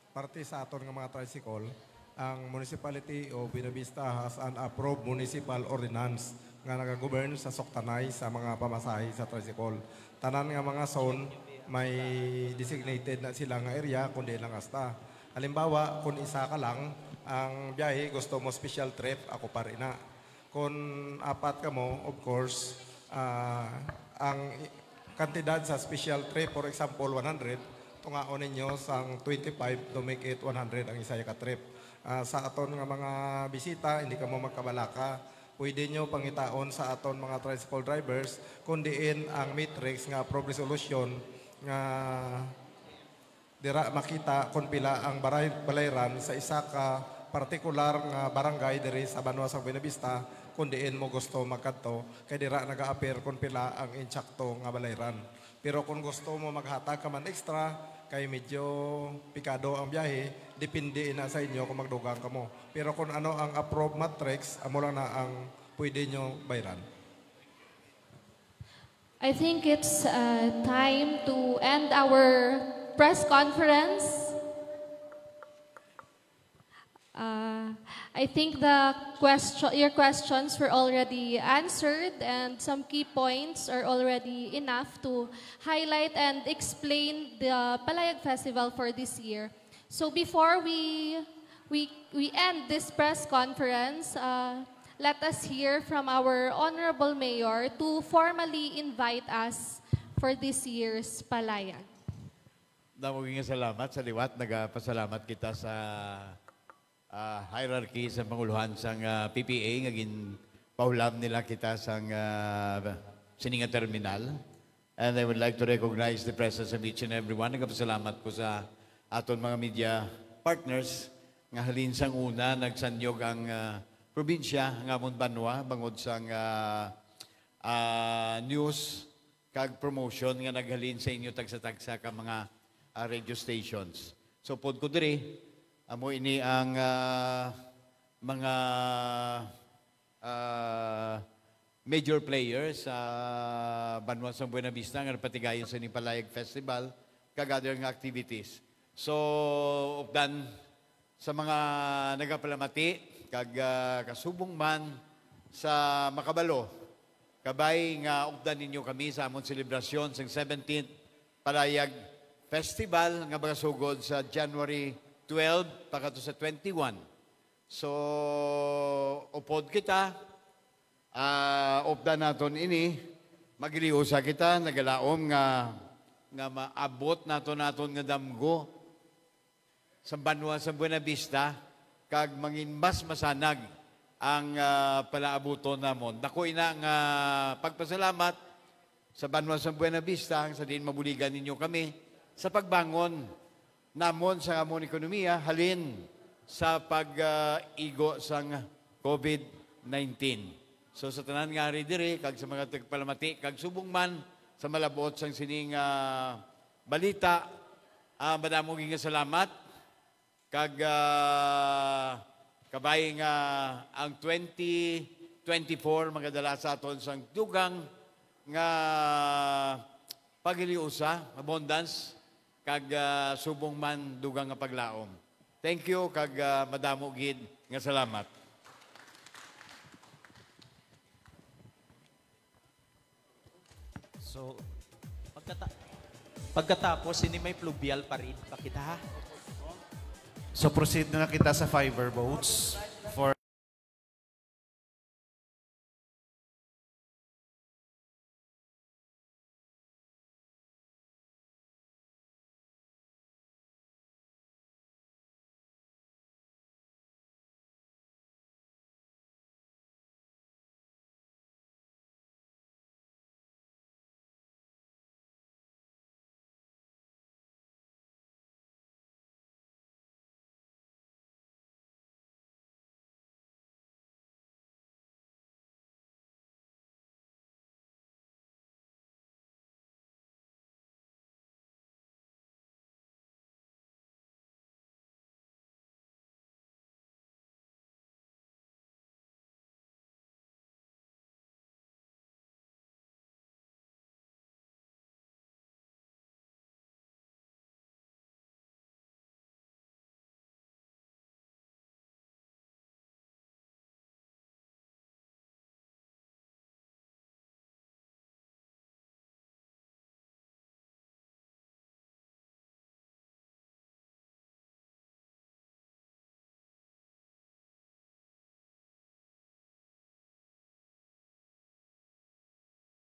S11: parte sa aton ng mga tricycle, ang municipality o Buena Vista has an approved municipal ordinance nga nag-govern sa Soktanay sa mga pamasahe sa tricycle. Tanan nga mga zone, may designated na sila nga area kundi lang asta. Halimbawa, kung isa ka lang, ang biyahe gusto mo special trip, ako pa rin na. Kung apat ka mo, of course, ang kantidad sa special trip, for example, 100, tungaon ninyo sang 25 to make it 100 ang isa ka trip. Sa aton nga mga bisita, hindi ka mo magkabalaka, pwede nyo pangitaon sa aton mga tricycle drivers kung diin ang matrix nga approve resolution nga dira makita kung pila ang balayran sa isa ka partikular nga barangay diri sa Banwa sa Buena Vista kung diin mo gusto magkadto kay dira naga-appear kung pila ang insakto nga balayran. Pero kung gusto mo maghatag ka man extra kay medyo pikado ang biyahe, depende na sa inyo kung magdugang ka mo. Pero kung ano ang approved matrix, amo lang na ang pwede nyo bayran.
S1: I think it's time to end our press conference. I think your questions were already answered and some key points are already enough to highlight and explain the Palayag Festival for this year. So before we end this press conference, let us hear from our Honorable Mayor to formally invite us for this year's Palayag.
S2: Daming salamat sa liwat. Nagapasalamat kita sa hierarchy sa panguluhan sang PPA nga paulam nila kita sang Sininga Terminal. And I would like to recognize the presence of each and everyone. Nagapasalamat ko sa aton mga media partners nga halin sang una nagsanyog ang probinsya nga amon Banwa bangod sang news kag promotion nga naghalin sa inyo tagsa-tagsa ka mga radio stations. So pod ko diri amo ini ang mga major players sa Banwa sa Buena Vista nga napatigayon sa Palayag Festival kag-other nga activities. So, updan sa mga nagapalamati, kag kasubong man sa Makabalo, kabay nga updan ninyo kami sa among selebrasyon sa 17th Palayag Festival nga magasugod sa January 12 pagkato sa 21. So, upod kita, updan naton ini, magiliusa kita, nagalaom nga maabot naton nga damgo sa banwa sa Buena Vista, kag mangin mas masanag ang palaabuton namon. Dako ina nga pagpasalamat sa banwa sa Buena Vista, sa din mabuligan ninyo kami sa pagbangon namon sa amon ekonomiya halin sa pag-igo sang COVID-19. So sa tanan nga ri diri kag sa mga tagpalamati kag subong man sa malabot sang sining balita, madamo nga salamat. Kag kabay nga ang 2024 magadala sa aton sang dugang nga pagiliusa, abundance, kag subong man dugang nga paglaom. Thank you kag madamo gid nga salamat.
S5: So, pagkatapos, hindi may pluvial pa rin. Pakita ha?
S4: So proceed na kita sa Fiverr votes.